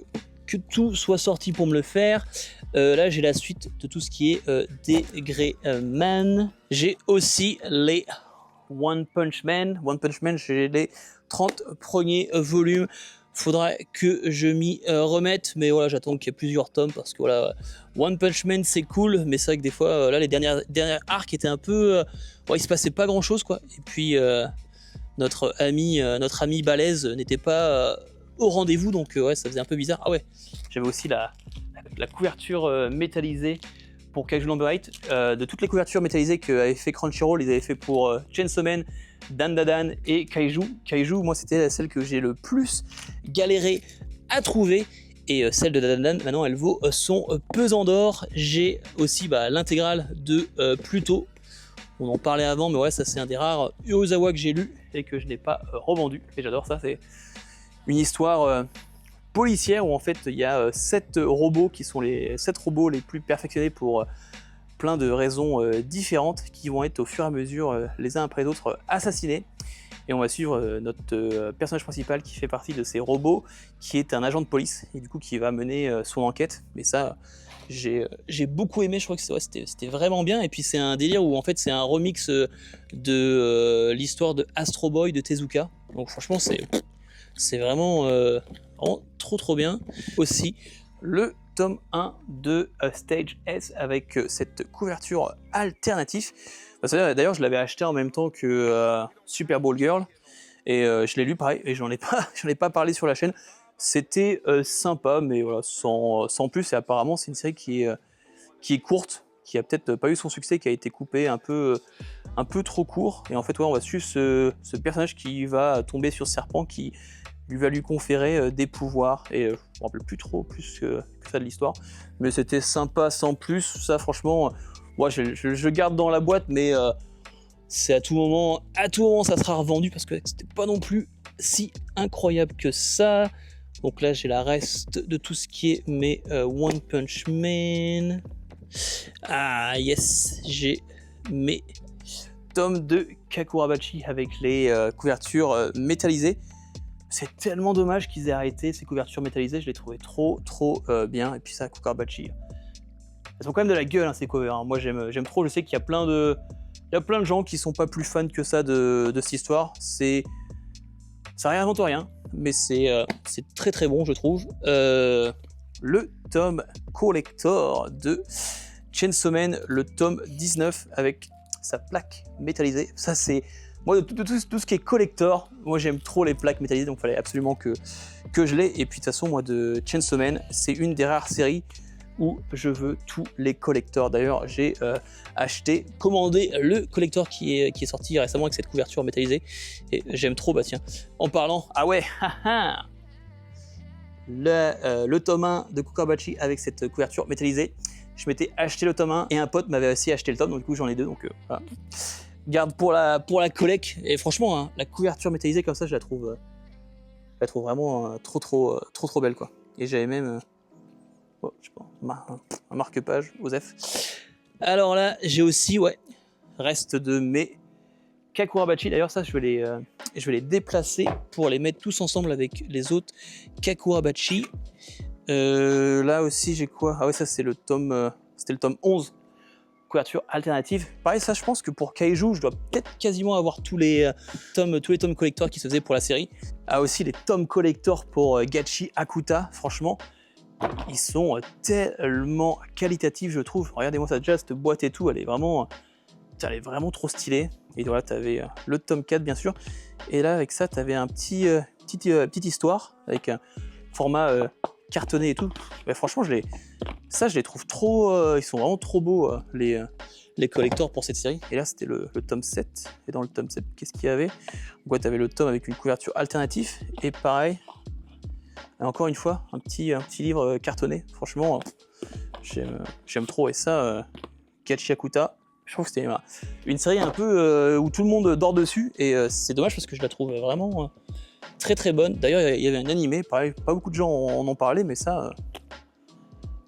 tout soit sorti pour me le faire. Là j'ai la suite de tout ce qui est Degré-Man. J'ai aussi les One Punch Man. J'ai les 30 premiers volumes. Faudra que je m'y remette, mais voilà, j'attends qu'il y ait plusieurs tomes parce que voilà, One Punch Man c'est cool, mais c'est vrai que des fois, là les dernières arcs étaient un peu, il se passait pas grand chose quoi. Et puis notre ami Balèze n'était pas au rendez-vous, donc ouais, ça faisait un peu bizarre. Ah ouais, j'avais aussi la couverture métallisée pour Kaiju Number 8. De toutes les couvertures métallisées qu'avait fait Crunchyroll, ils avaient fait pour Chainsaw Man, Dandadan et Kaiju. Kaiju, moi c'était celle que j'ai le plus galéré à trouver. Et celle de Dandadan, maintenant elle vaut son pesant d'or. J'ai aussi l'intégrale de Pluto. On en parlait avant, mais ouais, ça c'est un des rares Uozawa que j'ai lu et que je n'ai pas revendu. Et j'adore ça, c'est une histoire policière où en fait il y a 7 robots qui sont les 7 robots les plus perfectionnés pour plein de raisons différentes qui vont être au fur et à mesure les uns après les autres assassinés. Et on va suivre notre personnage principal qui fait partie de ces robots, qui est un agent de police et du coup qui va mener son enquête. Mais ça, j'ai beaucoup aimé, je crois que c'était vraiment bien. Et puis c'est un délire où en fait c'est un remix de l'histoire de Astro Boy de Tezuka. Donc franchement c'est vraiment trop bien. Aussi le tome 1 de Stage S avec cette couverture alternative. D'ailleurs je l'avais acheté en même temps que Super Ball Girl et je l'ai lu pareil et j'en ai pas parlé sur la chaîne. C'était sympa mais voilà, sans plus, et apparemment c'est une série qui est courte, qui a peut-être pas eu son succès, qui a été coupée un peu trop court, et en fait ouais, on va suivre ce personnage qui va tomber sur ce serpent qui va lui conférer des pouvoirs, et je me rappelle plus trop plus que ça de l'histoire, mais c'était sympa sans plus. Ça franchement, moi je garde dans la boîte, mais c'est à tout moment ça sera revendu parce que c'était pas non plus si incroyable que ça. Donc là j'ai la reste de tout ce qui est mes One Punch Man. Ah yes, j'ai mes tomes de Kakurabachi avec les couvertures métallisées. C'est tellement dommage qu'ils aient arrêté ces couvertures métallisées, je les trouvais trop bien. Et puis ça, Kakurabachi, elles ont quand même de la gueule ces covers, hein. Moi j'aime trop, je sais qu'il y a plein de gens qui sont pas plus fans que ça de cette histoire. Ça réinvente rien, mais c'est très bon je trouve. Le tome collector de Chainsaw Man, le tome 19 avec sa plaque métallisée. Ça c'est... Moi, de tout ce qui est collector, moi j'aime trop les plaques métallisées, donc il fallait absolument que je l'ai. Et puis de toute façon, moi de Chainsaw Man, c'est une des rares séries où je veux tous les collectors. D'ailleurs, j'ai commandé le collector qui est sorti récemment avec cette couverture métallisée. Et j'aime trop, tiens, en parlant, ah ouais, le tome 1 de Kakurabachi avec cette couverture métallisée. Je m'étais acheté le tome 1 et un pote m'avait aussi acheté le tome, donc du coup j'en ai deux, donc voilà. Garde pour la collecte. Et franchement, hein, la couverture métallisée comme ça, je la trouve vraiment trop belle quoi. Et j'avais même je sais pas, un marque-page, Osef. Alors là, j'ai aussi reste de mes Kakurabachi. D'ailleurs ça, je vais les déplacer pour les mettre tous ensemble avec les autres Kakurabachi. Là aussi j'ai quoi? Ah ouais, ça c'est c'était le tome 11. couverture alternative. Pareil, ça, je pense que pour Kaiju, je dois peut-être quasiment avoir tous les tomes collector qui se faisaient pour la série. Ah, aussi les tomes collector pour Gachi Akuta, franchement, ils sont tellement qualitatifs, je trouve. Regardez-moi ça, déjà, cette boîte et tout, elle est vraiment trop stylée. Et voilà, tu avais le tome 4, bien sûr. Et là, avec ça, tu avais un petite histoire, avec un format cartonné et tout. Mais franchement, je les trouve trop... ils sont vraiment trop beaux, les collectors pour cette série. Et là, c'était le tome 7. Et dans le tome 7, qu'est-ce qu'il y avait? Donc, tu avais le tome avec une couverture alternative. Et pareil, encore une fois, un petit livre cartonné. Franchement, j'aime trop. Et ça, Gachi Akuta, je trouve que c'était une série un peu où tout le monde dort dessus. Et c'est dommage parce que je la trouve vraiment très très bonne. D'ailleurs, il y avait un animé, pareil, pas beaucoup de gens en ont parlé, mais ça...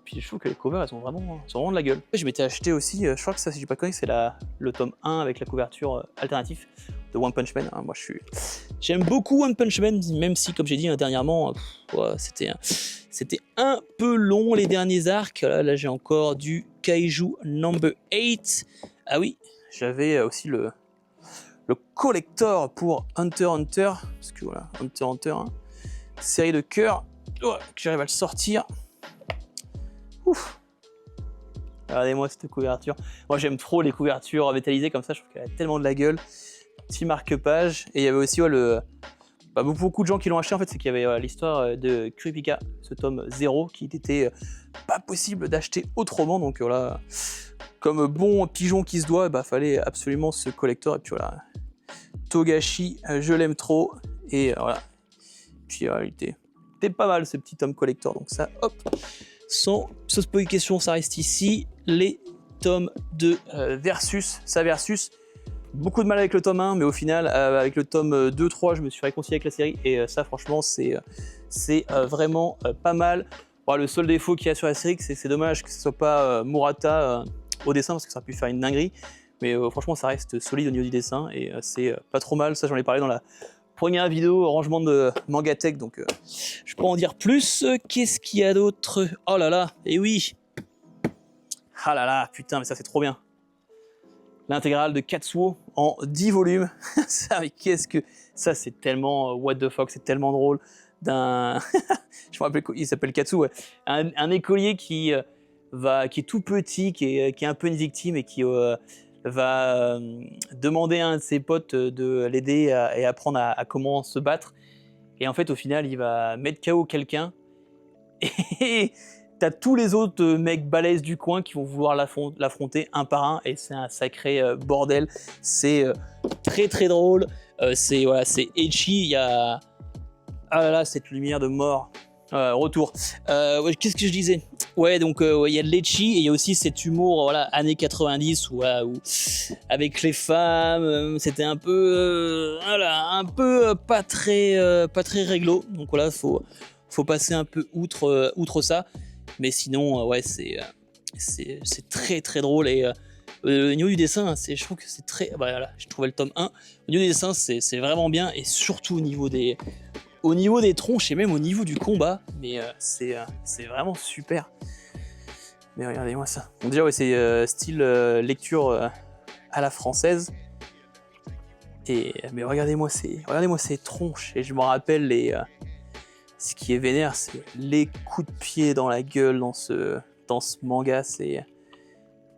Puis je trouve que les covers, elles ont vraiment de la gueule. Je m'étais acheté aussi, je crois que ça, si j'ai pas connu, c'est le tome 1 avec la couverture alternative de One Punch Man. Moi, j'aime beaucoup One Punch Man, même si, comme j'ai dit dernièrement, c'était un peu long les derniers arcs. Là j'ai encore du Kaiju number 8. Ah oui, j'avais aussi le collector pour Hunter x Hunter, parce que voilà, Hunter x Hunter, hein, série de cœur, que j'arrive à le sortir. Ouf. Regardez-moi cette couverture. Moi j'aime trop les couvertures métallisées comme ça, je trouve qu'elle a tellement de la gueule. Petit marque-page. Et il y avait aussi beaucoup de gens qui l'ont acheté en fait, c'est qu'il y avait l'histoire de Kurapika, ce tome 0 qui était pas possible d'acheter autrement. Donc voilà, comme bon pigeon qui se doit, fallait absolument ce collector. Et puis voilà, Togashi, je l'aime trop. Et voilà. Puis il était pas mal ce petit tome collector. Donc ça, hop. Sans se poser de questions, ça reste ici. Les tomes de Versus, ça Versus. Beaucoup de mal avec le tome 1, mais au final, avec le tome 2-3, je me suis réconcilié avec la série. Et ça, franchement, c'est vraiment pas mal. Bon, le seul défaut qu'il y a sur la série, c'est dommage que ce soit pas Murata au dessin, parce que ça aurait pu faire une dinguerie. Mais franchement, ça reste solide au niveau du dessin. Et c'est pas trop mal. Ça, j'en ai parlé dans la première vidéo, rangement de Mangatech, donc je peux en dire plus. Qu'est-ce qu'il y a d'autre? Oh là là, et oui. Ah là là, putain, mais ça c'est trop bien. L'intégrale de Katsuo en 10 volumes. Ça, mais qu'est-ce que... Ça c'est tellement what the fuck, c'est tellement drôle. Je me rappelle, il s'appelle Katsuo, ouais. Un écolier qui est tout petit, qui est un peu une victime et qui... va demander à un de ses potes de l'aider et apprendre à comment se battre. Et en fait, au final, il va mettre KO quelqu'un. Et t'as tous les autres mecs balèzes du coin qui vont vouloir l'affronter un par un. Et c'est un sacré bordel. C'est très très drôle. C'est ecchi. Il y a... Ah là là, cette lumière de mort. Retour. Qu'est-ce que je disais? Ouais, donc il y a de l'ecchi et il y a aussi cet humour, voilà, années 90 où avec les femmes, c'était un peu, pas très réglo. Donc voilà, faut passer un peu outre ça. Mais sinon, ouais, c'est très très drôle et au niveau du dessin, je trouve que c'est très, voilà, je trouvais le tome 1. Au niveau du dessin, c'est vraiment bien et surtout au niveau des tronches et même au niveau du combat, mais c'est vraiment super. Mais regardez-moi ça. Donc déjà, ouais, c'est style lecture à la française. Mais regardez-moi ces tronches. Et je me rappelle ce qui est vénère, c'est les coups de pied dans la gueule dans ce manga.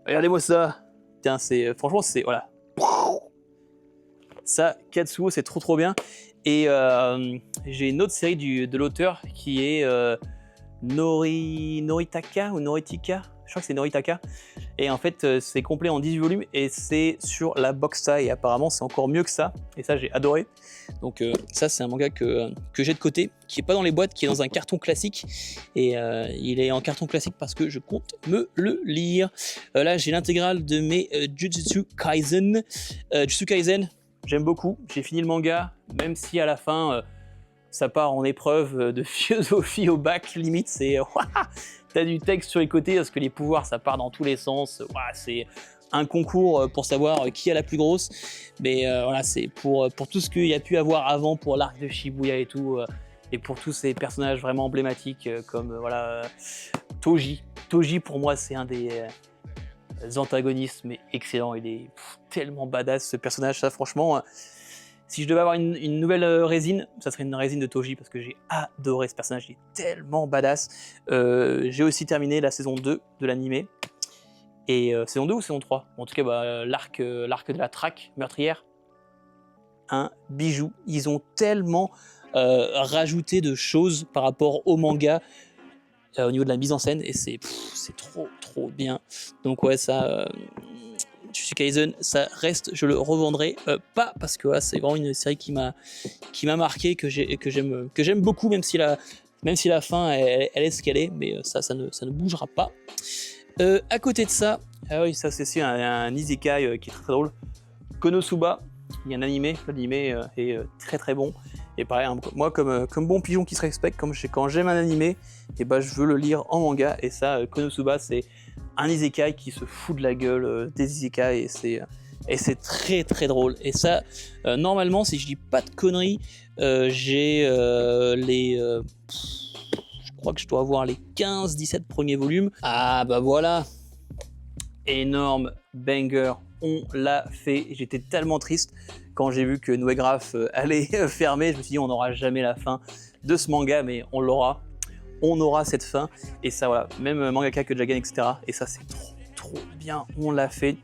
Regardez-moi ça. Putain, franchement, c'est voilà. Ça, Katsuo, c'est trop trop bien. Et j'ai une autre série de l'auteur qui est Noritaka ou Noritika, je crois que c'est Noritaka. Et en fait, c'est complet en 18 volumes et c'est sur la box taille. Et apparemment, c'est encore mieux que ça. Et ça, j'ai adoré. Donc ça, c'est un manga que j'ai de côté, qui est pas dans les boîtes, qui est dans un carton classique. Et il est en carton classique parce que je compte me le lire. Là, j'ai l'intégrale de mes Jujutsu Kaisen. Jujutsu Kaisen, j'aime beaucoup. J'ai fini le manga, même si à la fin... ça part en épreuve de philosophie au bac, limite, t'as du texte sur les côtés parce que les pouvoirs, ça part dans tous les sens. C'est un concours pour savoir qui a la plus grosse. Mais voilà, c'est pour tout ce qu'il y a pu avoir avant, pour l'arc de Shibuya et tout, et pour tous ces personnages vraiment emblématiques comme Toji. Toji, pour moi, c'est un des antagonistes, mais excellent. Il est tellement badass ce personnage, ça franchement. Si je devais avoir une nouvelle résine, ça serait une résine de Toji parce que j'ai adoré ce personnage, il est tellement badass. J'ai aussi terminé la saison 2 de l'animé. Et saison 2 ou saison 3 ? En tout cas, l'arc de la traque meurtrière. Un bijou. Ils ont tellement rajouté de choses par rapport au manga au niveau de la mise en scène et c'est trop bien. Donc ouais, ça... Jujutsu Kaisen, ça reste, je le revendrai pas parce que c'est vraiment une série qui m'a marqué, que j'aime beaucoup, même si la fin elle est ce qu'elle est, mais ça ne bougera pas. À côté de ça, ah oui, ça c'est un isekai qui est très drôle. Konosuba, il y a un animé, l'animé est très très bon. Et pareil, moi comme bon pigeon qui se respecte, quand j'aime un animé, et je veux le lire en manga. Et ça, Konosuba, c'est un isekai qui se fout de la gueule des isekai et c'est très très drôle. Et ça, normalement, si je dis pas de conneries, j'ai je crois que je dois avoir les 15-17 premiers volumes. Ah bah voilà, énorme banger, on l'a fait. J'étais tellement triste quand j'ai vu que Noégraphe allait fermer. Je me suis dit on n'aura jamais la fin de ce manga, mais on l'aura. On aura cette fin, et ça voilà, même mangaka que Jagan, etc. Et ça c'est trop bien, on l'a fait.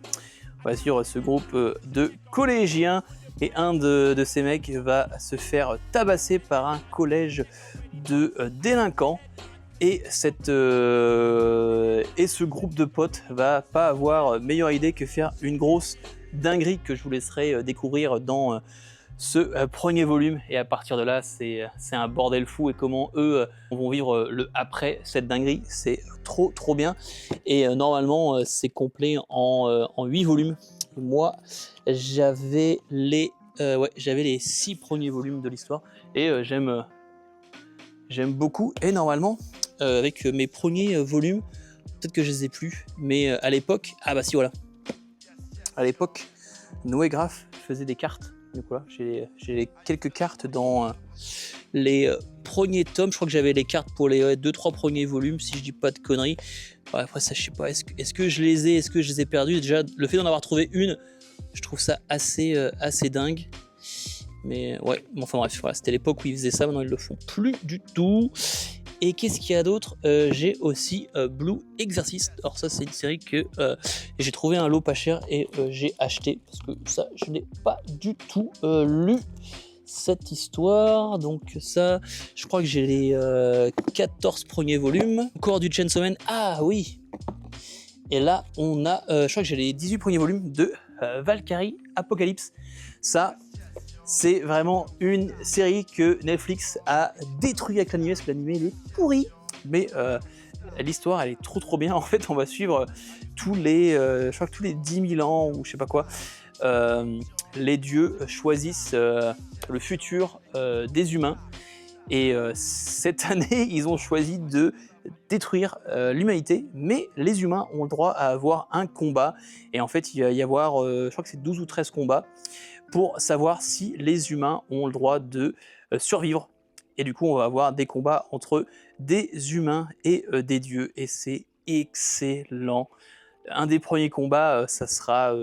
On va suivre ce groupe de collégiens, et un de ces mecs va se faire tabasser par un collège de délinquants. Et ce groupe de potes va pas avoir meilleure idée que faire une grosse dinguerie que je vous laisserai découvrir dans ce premier volume. Et à partir de là, c'est un bordel fou, et comment eux vont vivre le après cette dinguerie, c'est trop bien. Et normalement, c'est complet en 8 volumes. Et moi, j'avais les 6 premiers volumes de l'histoire, et j'aime beaucoup. Et normalement, avec mes premiers volumes, peut-être que je les ai plus, mais à l'époque, ah bah si voilà, à l'époque, Noégraphe faisait des cartes. Donc voilà, j'ai quelques cartes dans les premiers tomes. Je crois que j'avais les cartes pour les 2-3 premiers volumes, si je dis pas de conneries. Après ça, je sais pas, est-ce que je les ai, est-ce que je les ai perdus? Déjà, le fait d'en avoir trouvé une, je trouve ça assez dingue. Mais ouais, enfin bref, voilà, c'était l'époque où ils faisaient ça, maintenant ils le font plus du tout. Et qu'est-ce qu'il y a d'autre? J'ai aussi Blue Exorcist. Alors ça, c'est une série que j'ai trouvé un lot pas cher et j'ai acheté, parce que ça, je n'ai pas du tout lu cette histoire. Donc ça, je crois que j'ai les 14 premiers volumes. Encore du Chainsaw Man, ah oui. Et là, on a, je crois que j'ai les 18 premiers volumes de Valkyrie Apocalypse. Ça, c'est vraiment une série que Netflix a détruit avec l'animé, parce que l'animé il est pourri, mais l'histoire elle est trop bien. En fait, on va suivre tous les 10 000 ans ou je sais pas quoi, les dieux choisissent le futur des humains, et cette année ils ont choisi de détruire l'humanité, mais les humains ont le droit à avoir un combat. Et en fait, il va y avoir, je crois que c'est 12 ou 13 combats pour savoir si les humains ont le droit de survivre. Et du coup, on va avoir des combats entre des humains et des dieux, et c'est excellent. Un des premiers combats, ça sera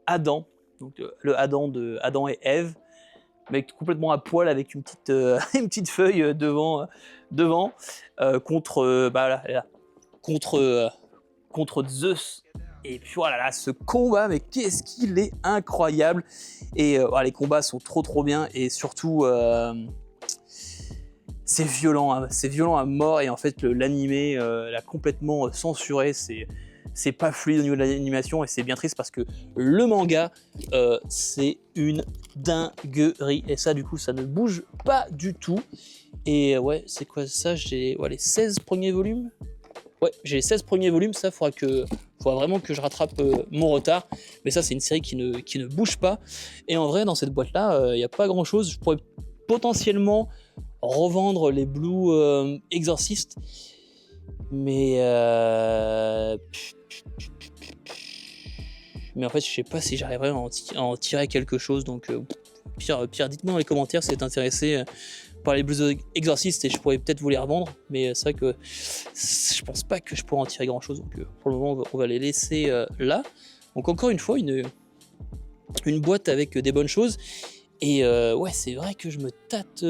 Adam, donc le Adam de Adam et Ève, mec complètement à poil avec une petite feuille devant, contre Zeus. Et puis voilà, là, ce combat, mais qu'est-ce qu'il est incroyable. Et les combats sont trop bien, et surtout c'est violent, hein, c'est violent à mort. Et en fait, l'animé l'a complètement censuré. C'est pas fluide au niveau de l'animation, et c'est bien triste parce que le manga, c'est une dinguerie. Et ça, du coup, ça ne bouge pas du tout. Et ouais, c'est quoi ça? J'ai les 16 premiers volumes. Ouais, j'ai les 16 premiers volumes, ça, faudra vraiment que je rattrape mon retard. Mais ça, c'est une série qui ne bouge pas. Et en vrai, dans cette boîte-là, il n'y a pas grand-chose. Je pourrais potentiellement revendre les Blue Exorcist. Mais en fait, je sais pas si j'arriverai à en tirer quelque chose. Donc, pire, dites-moi dans les commentaires si vous êtes intéressé par les Blues Exorcist et je pourrais peut-être vous les revendre, mais c'est vrai que je pense pas que je pourrais en tirer grand chose, donc pour le moment on va les laisser là. Donc encore une fois une boîte avec des bonnes choses, et ouais c'est vrai que je me tâte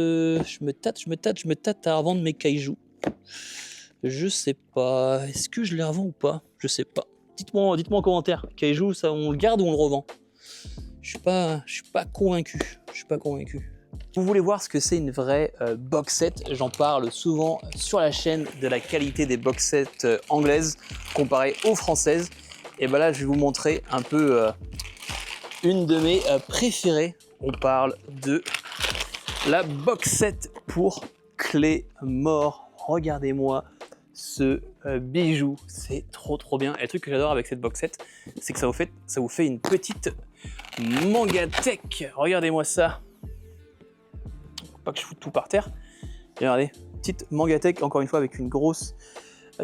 à revendre mes kaiju. Je sais pas, est-ce que je les revends ou pas? Je sais pas. Dites-moi en commentaire, kaiju ça on le garde ou on le revend? Je suis pas convaincu. Vous voulez voir ce que c'est une vraie box set? J'en parle souvent sur la chaîne de la qualité des box sets anglaises comparées aux françaises. Et ben là, je vais vous montrer un peu une de mes préférées. On parle de la box set pour Claymore. Regardez-moi ce bijou, c'est trop bien. Et le truc que j'adore avec cette box set, c'est que ça vous fait une petite Mangatech. Regardez-moi ça. Faut pas que je foute tout par terre. Et regardez, petite Mangatech, encore une fois avec une grosse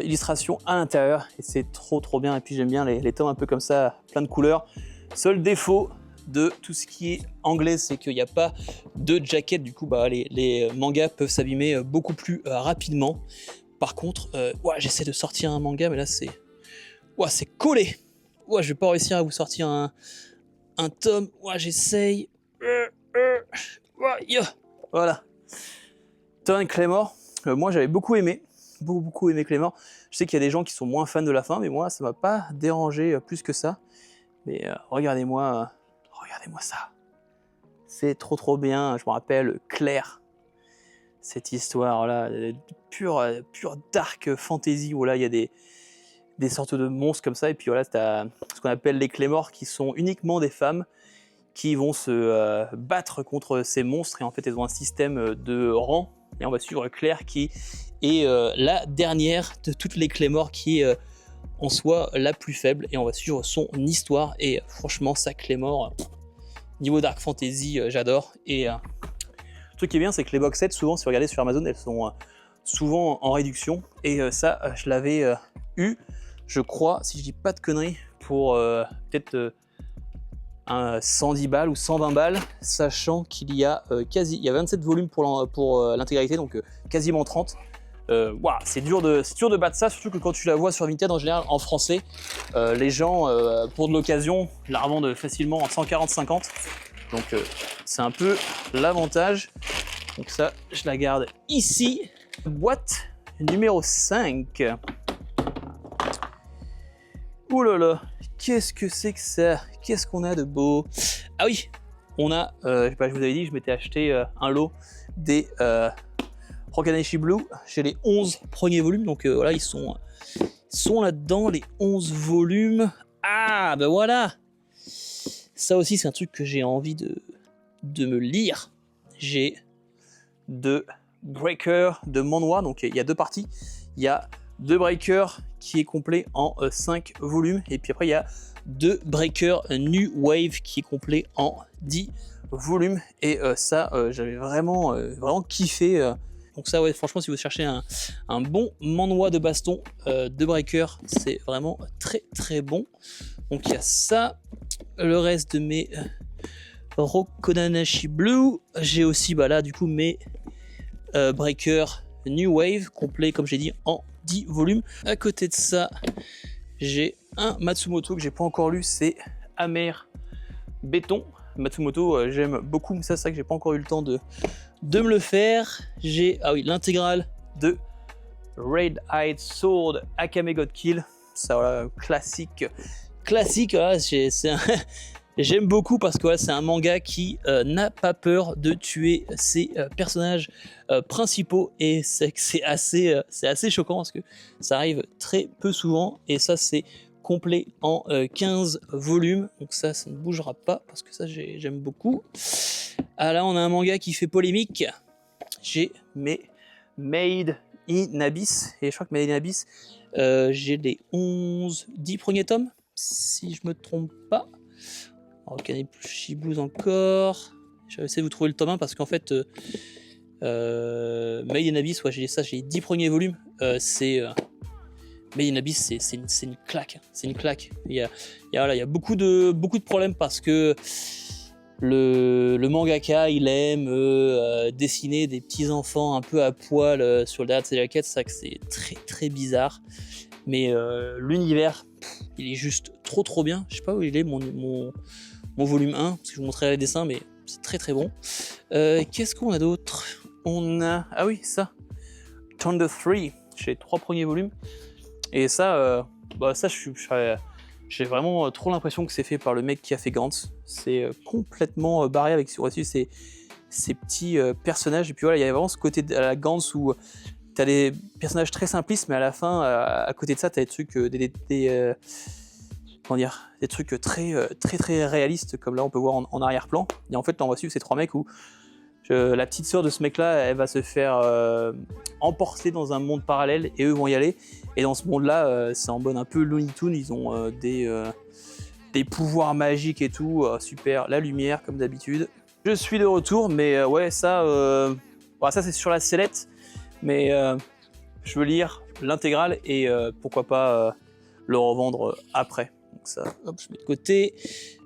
illustration à l'intérieur, et c'est trop bien. Et puis j'aime bien les tomes un peu comme ça, plein de couleurs. Seul défaut de tout ce qui est anglais, c'est qu'il n'y a pas de jacket. Du coup, bah, les mangas peuvent s'abîmer beaucoup plus rapidement. Par contre, ouais, j'essaie de sortir un manga, mais là c'est collé. Ouais, je vais pas réussir à vous sortir un tome. Ouais, j'essaye. Voilà. Tom Claymore. Moi, j'avais beaucoup aimé Claymore. Je sais qu'il y a des gens qui sont moins fans de la fin, mais moi, ça m'a pas dérangé plus que ça. Mais regardez-moi ça. C'est trop bien. Je me rappelle Claire. Cette histoire-là, pure dark fantasy, où là, il y a des sortes de monstres comme ça. Et puis voilà, t'as ce qu'on appelle les Claymore, qui sont uniquement des femmes qui vont se battre contre ces monstres. Et en fait, elles ont un système de rang. Et on va suivre Claire, qui est la dernière de toutes les Claymore, qui est en soi la plus faible. Et on va suivre son histoire. Et franchement, ça Claymore, niveau dark fantasy, j'adore. Et le truc qui est bien, c'est que les box sets, souvent, si vous regardez sur Amazon, elles sont souvent en réduction. Et ça, je l'avais eu, je crois, si je dis pas de conneries, pour peut-être 110 balles ou 120 balles, sachant qu'il y a il y a 27 volumes pour l'intégralité, donc quasiment 30. Wow, c'est dur de battre ça, surtout que quand tu la vois sur Vinted en général en français, les gens, pour de l'occasion, la revendent facilement en 140-50. Donc c'est un peu l'avantage. Donc ça, je la garde ici. Boîte numéro 5. Ouh là là, qu'est-ce que c'est que ça? Qu'est-ce qu'on a de beau? Ah oui, on a, je vous avais dit que je m'étais acheté un lot des Rokkaneshi Blue. J'ai les 11 premiers volumes, donc voilà, ils sont là-dedans, les 11 volumes. Ah, ben voilà! Ça aussi, c'est un truc que j'ai envie de me lire. J'ai deux breakers de manhwa, donc il y a deux parties. Il y a deux breakers qui est complet en 5 volumes, et puis après il y a deux breakers New Wave qui est complet en 10 volumes. Et ça, j'avais vraiment kiffé. Donc ça, ouais, franchement, si vous cherchez un bon manhwa de baston de breaker, c'est vraiment très bon. Donc il y a ça. Le reste de mes Rokkaneshi Blue, j'ai aussi là du coup mes breakers New Wave complet, comme j'ai dit, en 10 volumes. À côté de ça, j'ai un Matsumoto que j'ai pas encore lu, c'est Amer Béton. Matsumoto, j'aime beaucoup, mais ça c'est vrai que j'ai pas encore eu le temps de me le faire. J'ai l'intégrale de Red Eyed Sword Akame God Kill. Ça, voilà, classique. Voilà, j'aime beaucoup parce que c'est un manga qui n'a pas peur de tuer ses personnages principaux, et c'est assez choquant parce que ça arrive très peu souvent. Et ça, c'est complet en 15 volumes, donc ça ne bougera pas parce que ça j'aime beaucoup. Ah là, on a un manga qui fait polémique. J'ai mes Made in Abyss, et je crois que Made in Abyss, j'ai les 10 premiers tomes, si je me trompe pas. Rokkaneshi Blues encore. Je vais essayer de vous trouver le tome 1 parce qu'en fait, Made in Abyss, ouais, j'ai les 10 premiers volumes. Made in Abyss, c'est une claque. C'est une claque. Il y a beaucoup de problèmes parce que le mangaka, il aime dessiner des petits enfants un peu à poil sur le derrière de ses jaquettes, c'est ça que c'est très très bizarre. Mais l'univers, il est juste trop bien. Je sais pas où il est mon volume 1, parce que je vous montrerai les dessins, mais c'est très très bon. Qu'est-ce qu'on a d'autre? On a... Ah oui, ça. Thunder 3, j'ai 3 premiers volumes. Et ça, j'ai vraiment trop l'impression que c'est fait par le mec qui a fait Gantz. C'est complètement barré avec sur ces petits personnages. Et puis voilà, il y a vraiment ce côté de la Gantz où t'as des personnages très simplistes, mais à la fin, à côté de ça, t'as des trucs, comment dire, des trucs très réalistes, comme là on peut voir en arrière-plan. Et en fait, là, on va suivre ces 3 mecs où la petite sœur de ce mec-là, elle va se faire emporter dans un monde parallèle et eux vont y aller. Et dans ce monde-là, c'est en mode un peu Looney Tunes, ils ont des pouvoirs magiques et tout, super, la lumière comme d'habitude. Je suis de retour, mais ouais, ça c'est sur la sellette, mais je veux lire l'intégrale et pourquoi pas le revendre après. Donc ça, hop, je mets de côté.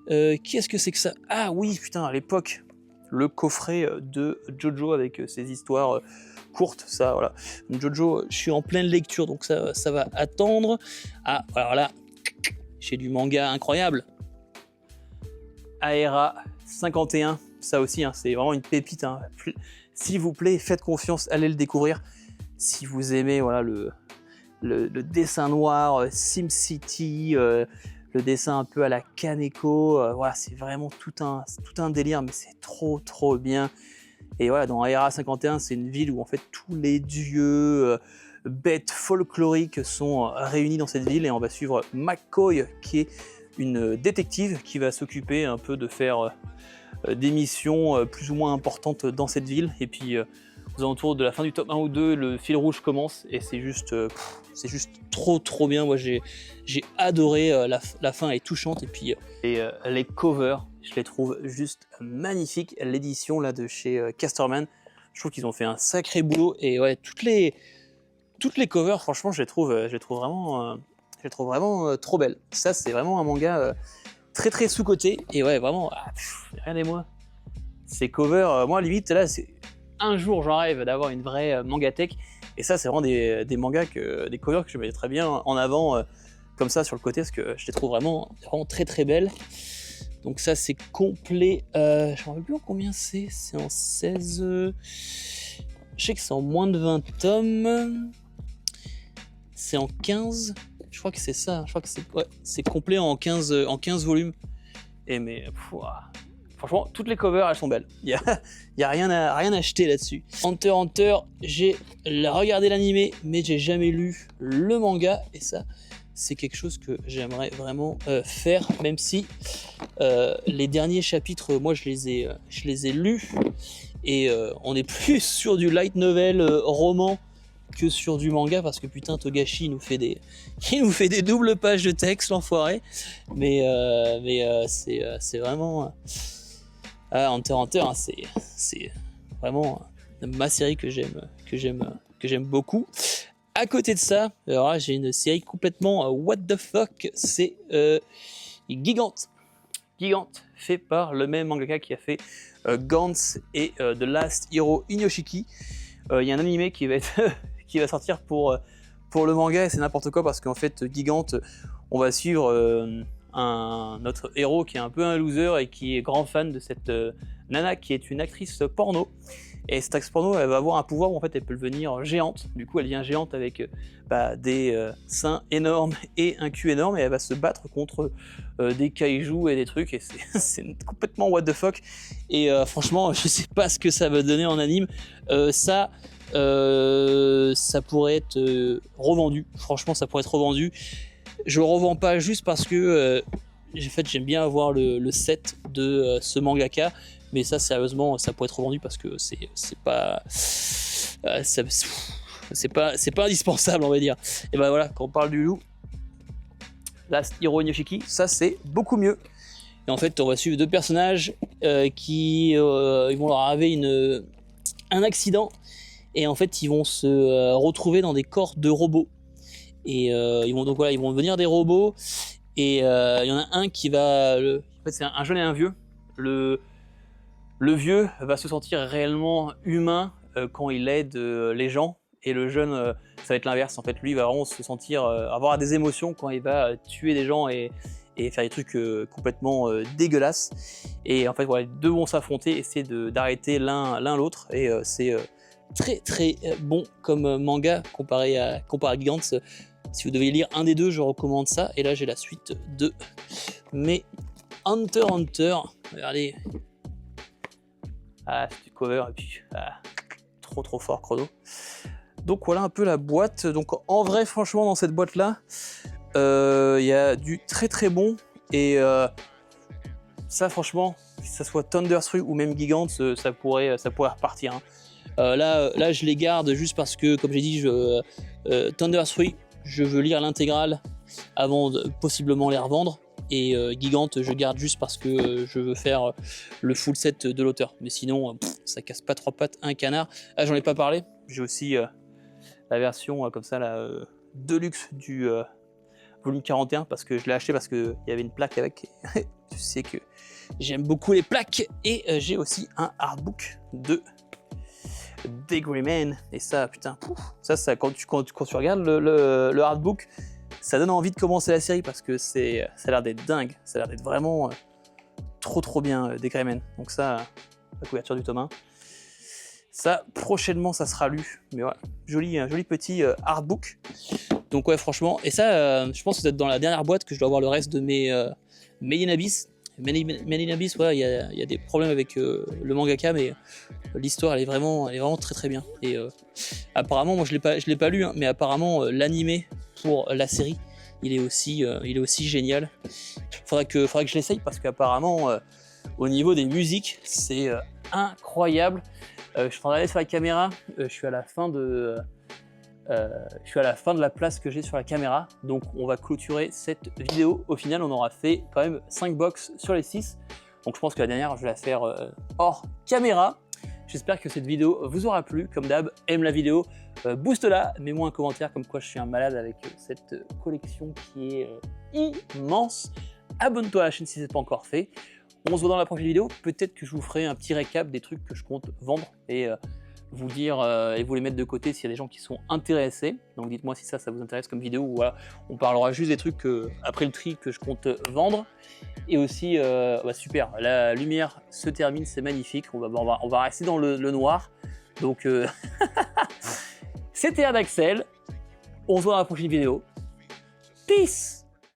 Qu'est-ce que c'est que ça? Ah oui, putain, à l'époque, le coffret de Jojo avec ses histoires courtes, ça, voilà. Jojo, je suis en pleine lecture, donc ça va attendre. Ah, alors là, j'ai du manga incroyable. Aera 51, ça aussi, hein, c'est vraiment une pépite. Hein. S'il vous plaît, faites confiance, allez le découvrir. Si vous aimez voilà, le dessin noir, SimCity, le dessin un peu à la Kaneko, voilà, c'est vraiment tout un délire, mais c'est trop bien. Et voilà, dans Aera 51, c'est une ville où en fait tous les dieux, bêtes folkloriques sont réunis dans cette ville, et on va suivre McCoy, qui est une détective qui va s'occuper un peu de faire des missions plus ou moins importantes dans cette ville. Et puis aux alentours de la fin du tome 1 ou 2, le fil rouge commence et c'est juste trop bien. Moi j'ai adoré, la fin est touchante, et puis les covers, je les trouve juste magnifiques. L'édition là de chez Casterman, je trouve qu'ils ont fait un sacré boulot, et ouais, toutes les covers, franchement, je les trouve vraiment trop belles. Ça, c'est vraiment un manga très sous-coté, et ouais, vraiment, rien des moins. Ces covers, moi limite là, c'est un jour j'en rêve d'avoir une vraie mangatech, et ça c'est vraiment des mangas des covers que je mets très bien en avant comme ça sur le côté, parce que je les trouve vraiment très belles. Donc ça c'est complet, je ne me rappelle plus en combien c'est en 16, je sais que c'est en moins de 20 tomes, c'est en 15, je crois que c'est ça, je crois que c'est complet en 15 volumes, et mais franchement, toutes les covers, elles sont belles. Il y a rien à acheter là-dessus. Hunter x Hunter, j'ai regardé l'animé, mais j'ai jamais lu le manga. Et ça, c'est quelque chose que j'aimerais vraiment faire, même si les derniers chapitres, moi, je les ai lus. Et on est plus sur du light novel roman que sur du manga, parce que putain, Togashi il nous fait des doubles pages de texte, l'enfoiré. Mais c'est vraiment... Hunter x Hunter, hein, c'est vraiment ma série que j'aime beaucoup. À côté de ça, alors là, j'ai une série complètement what the fuck, c'est Gigante. Gigante, fait par le même mangaka qui a fait Gantz et The Last Hero Inyoshiki. Il y a un animé qui va sortir pour le manga, et c'est n'importe quoi, parce qu'en fait, Gigante, on va suivre notre héros qui est un peu un loser et qui est grand fan de cette nana qui est une actrice porno. Et cette actrice porno, elle va avoir un pouvoir où en fait elle peut devenir géante. Du coup, elle devient géante avec des seins énormes et un cul énorme, et elle va se battre contre des kaijus et des trucs, et c'est complètement what the fuck. Et franchement, je sais pas ce que ça va donner en anime. Ça pourrait être revendu. Franchement, ça pourrait être revendu. Je le revends pas juste parce que en fait, j'aime bien avoir le set de ce mangaka, mais ça, sérieusement, ça pourrait être revendu parce que c'est pas indispensable, on va dire. Et ben voilà, quand on parle du loup, Last Hero Inyoshiki, ça c'est beaucoup mieux. Et en fait, on va suivre deux personnages qui ils vont leur arriver un accident, et en fait, ils vont se retrouver dans des corps de robots. Et ils vont devenir des robots, et il y en a un qui va... en fait, c'est un jeune et un vieux. Le Le vieux va se sentir réellement humain quand il aide les gens, et le jeune, ça va être l'inverse. En fait, lui, il va vraiment se sentir, avoir des émotions quand il va tuer des gens et faire des trucs complètement dégueulasses. Et en fait, voilà, les deux vont s'affronter, essayer d'arrêter l'un l'autre, et c'est très très bon comme manga comparé à Gigant's. Si vous devez lire un des deux, je recommande ça. Et là, j'ai la suite de mes Hunter x Hunter. Regardez. Ah, c'est du cover, et puis trop fort, Chrono. Donc voilà un peu la boîte. Donc en vrai, franchement, dans cette boîte-là, il y a du très très bon. Et ça, franchement, que ça soit Thunder 3 ou même Gigant's, ça pourrait repartir. Hein. Là, je les garde juste parce que, comme j'ai dit, Thunder 3, je veux lire l'intégrale avant de possiblement les revendre. Et Gigant, je garde juste parce que je veux faire le full set de l'auteur. Mais sinon, ça casse pas trois pattes un canard. Ah, j'en ai pas parlé. J'ai aussi la version comme ça, la Deluxe du volume 41, parce que je l'ai acheté parce qu'il y avait une plaque avec. Tu sais que j'aime beaucoup les plaques. Et j'ai aussi un artbook de Degreeman. Et ça, putain, ça quand tu regardes le artbook, ça donne envie de commencer la série parce que ça a l'air d'être dingue, ça a l'air d'être vraiment trop bien, Degreeman. Donc ça, la couverture du tome 1. Ça, prochainement, ça sera lu. Mais voilà, joli petit artbook. Donc ouais, franchement, et ça, je pense que c'est dans la dernière boîte que je dois avoir le reste de mes Made in Abyss. Made in Abyss, voilà, il y a des problèmes avec le mangaka, mais l'histoire, elle est vraiment très bien. Et apparemment, moi je l'ai pas lu, hein, mais apparemment l'animé pour la série, il est aussi génial. Faudrait que je l'essaye parce qu'apparemment, au niveau des musiques, c'est incroyable. Je suis en train d'aller sur la caméra, je suis à la fin de la place que j'ai sur la caméra, donc on va clôturer cette vidéo. Au final, on aura fait quand même 5 box sur les 6, donc je pense que la dernière, je vais la faire hors caméra. J'espère que cette vidéo vous aura plu. Comme d'hab, aime la vidéo, booste-la, mets-moi un commentaire comme quoi je suis un malade avec cette collection qui est immense. Abonne-toi à la chaîne si ce n'est pas encore fait. On se voit dans la prochaine vidéo. Peut-être que je vous ferai un petit récap des trucs que je compte vendre et vous dire et vous les mettre de côté s'il y a des gens qui sont intéressés. Donc dites-moi si ça vous intéresse comme vidéo, ou voilà, on parlera juste des trucs après le tri que je compte vendre. Et aussi, super, la lumière se termine, c'est magnifique. On va rester dans le noir. Donc c'était Adaxel. On se voit dans la prochaine vidéo. Peace!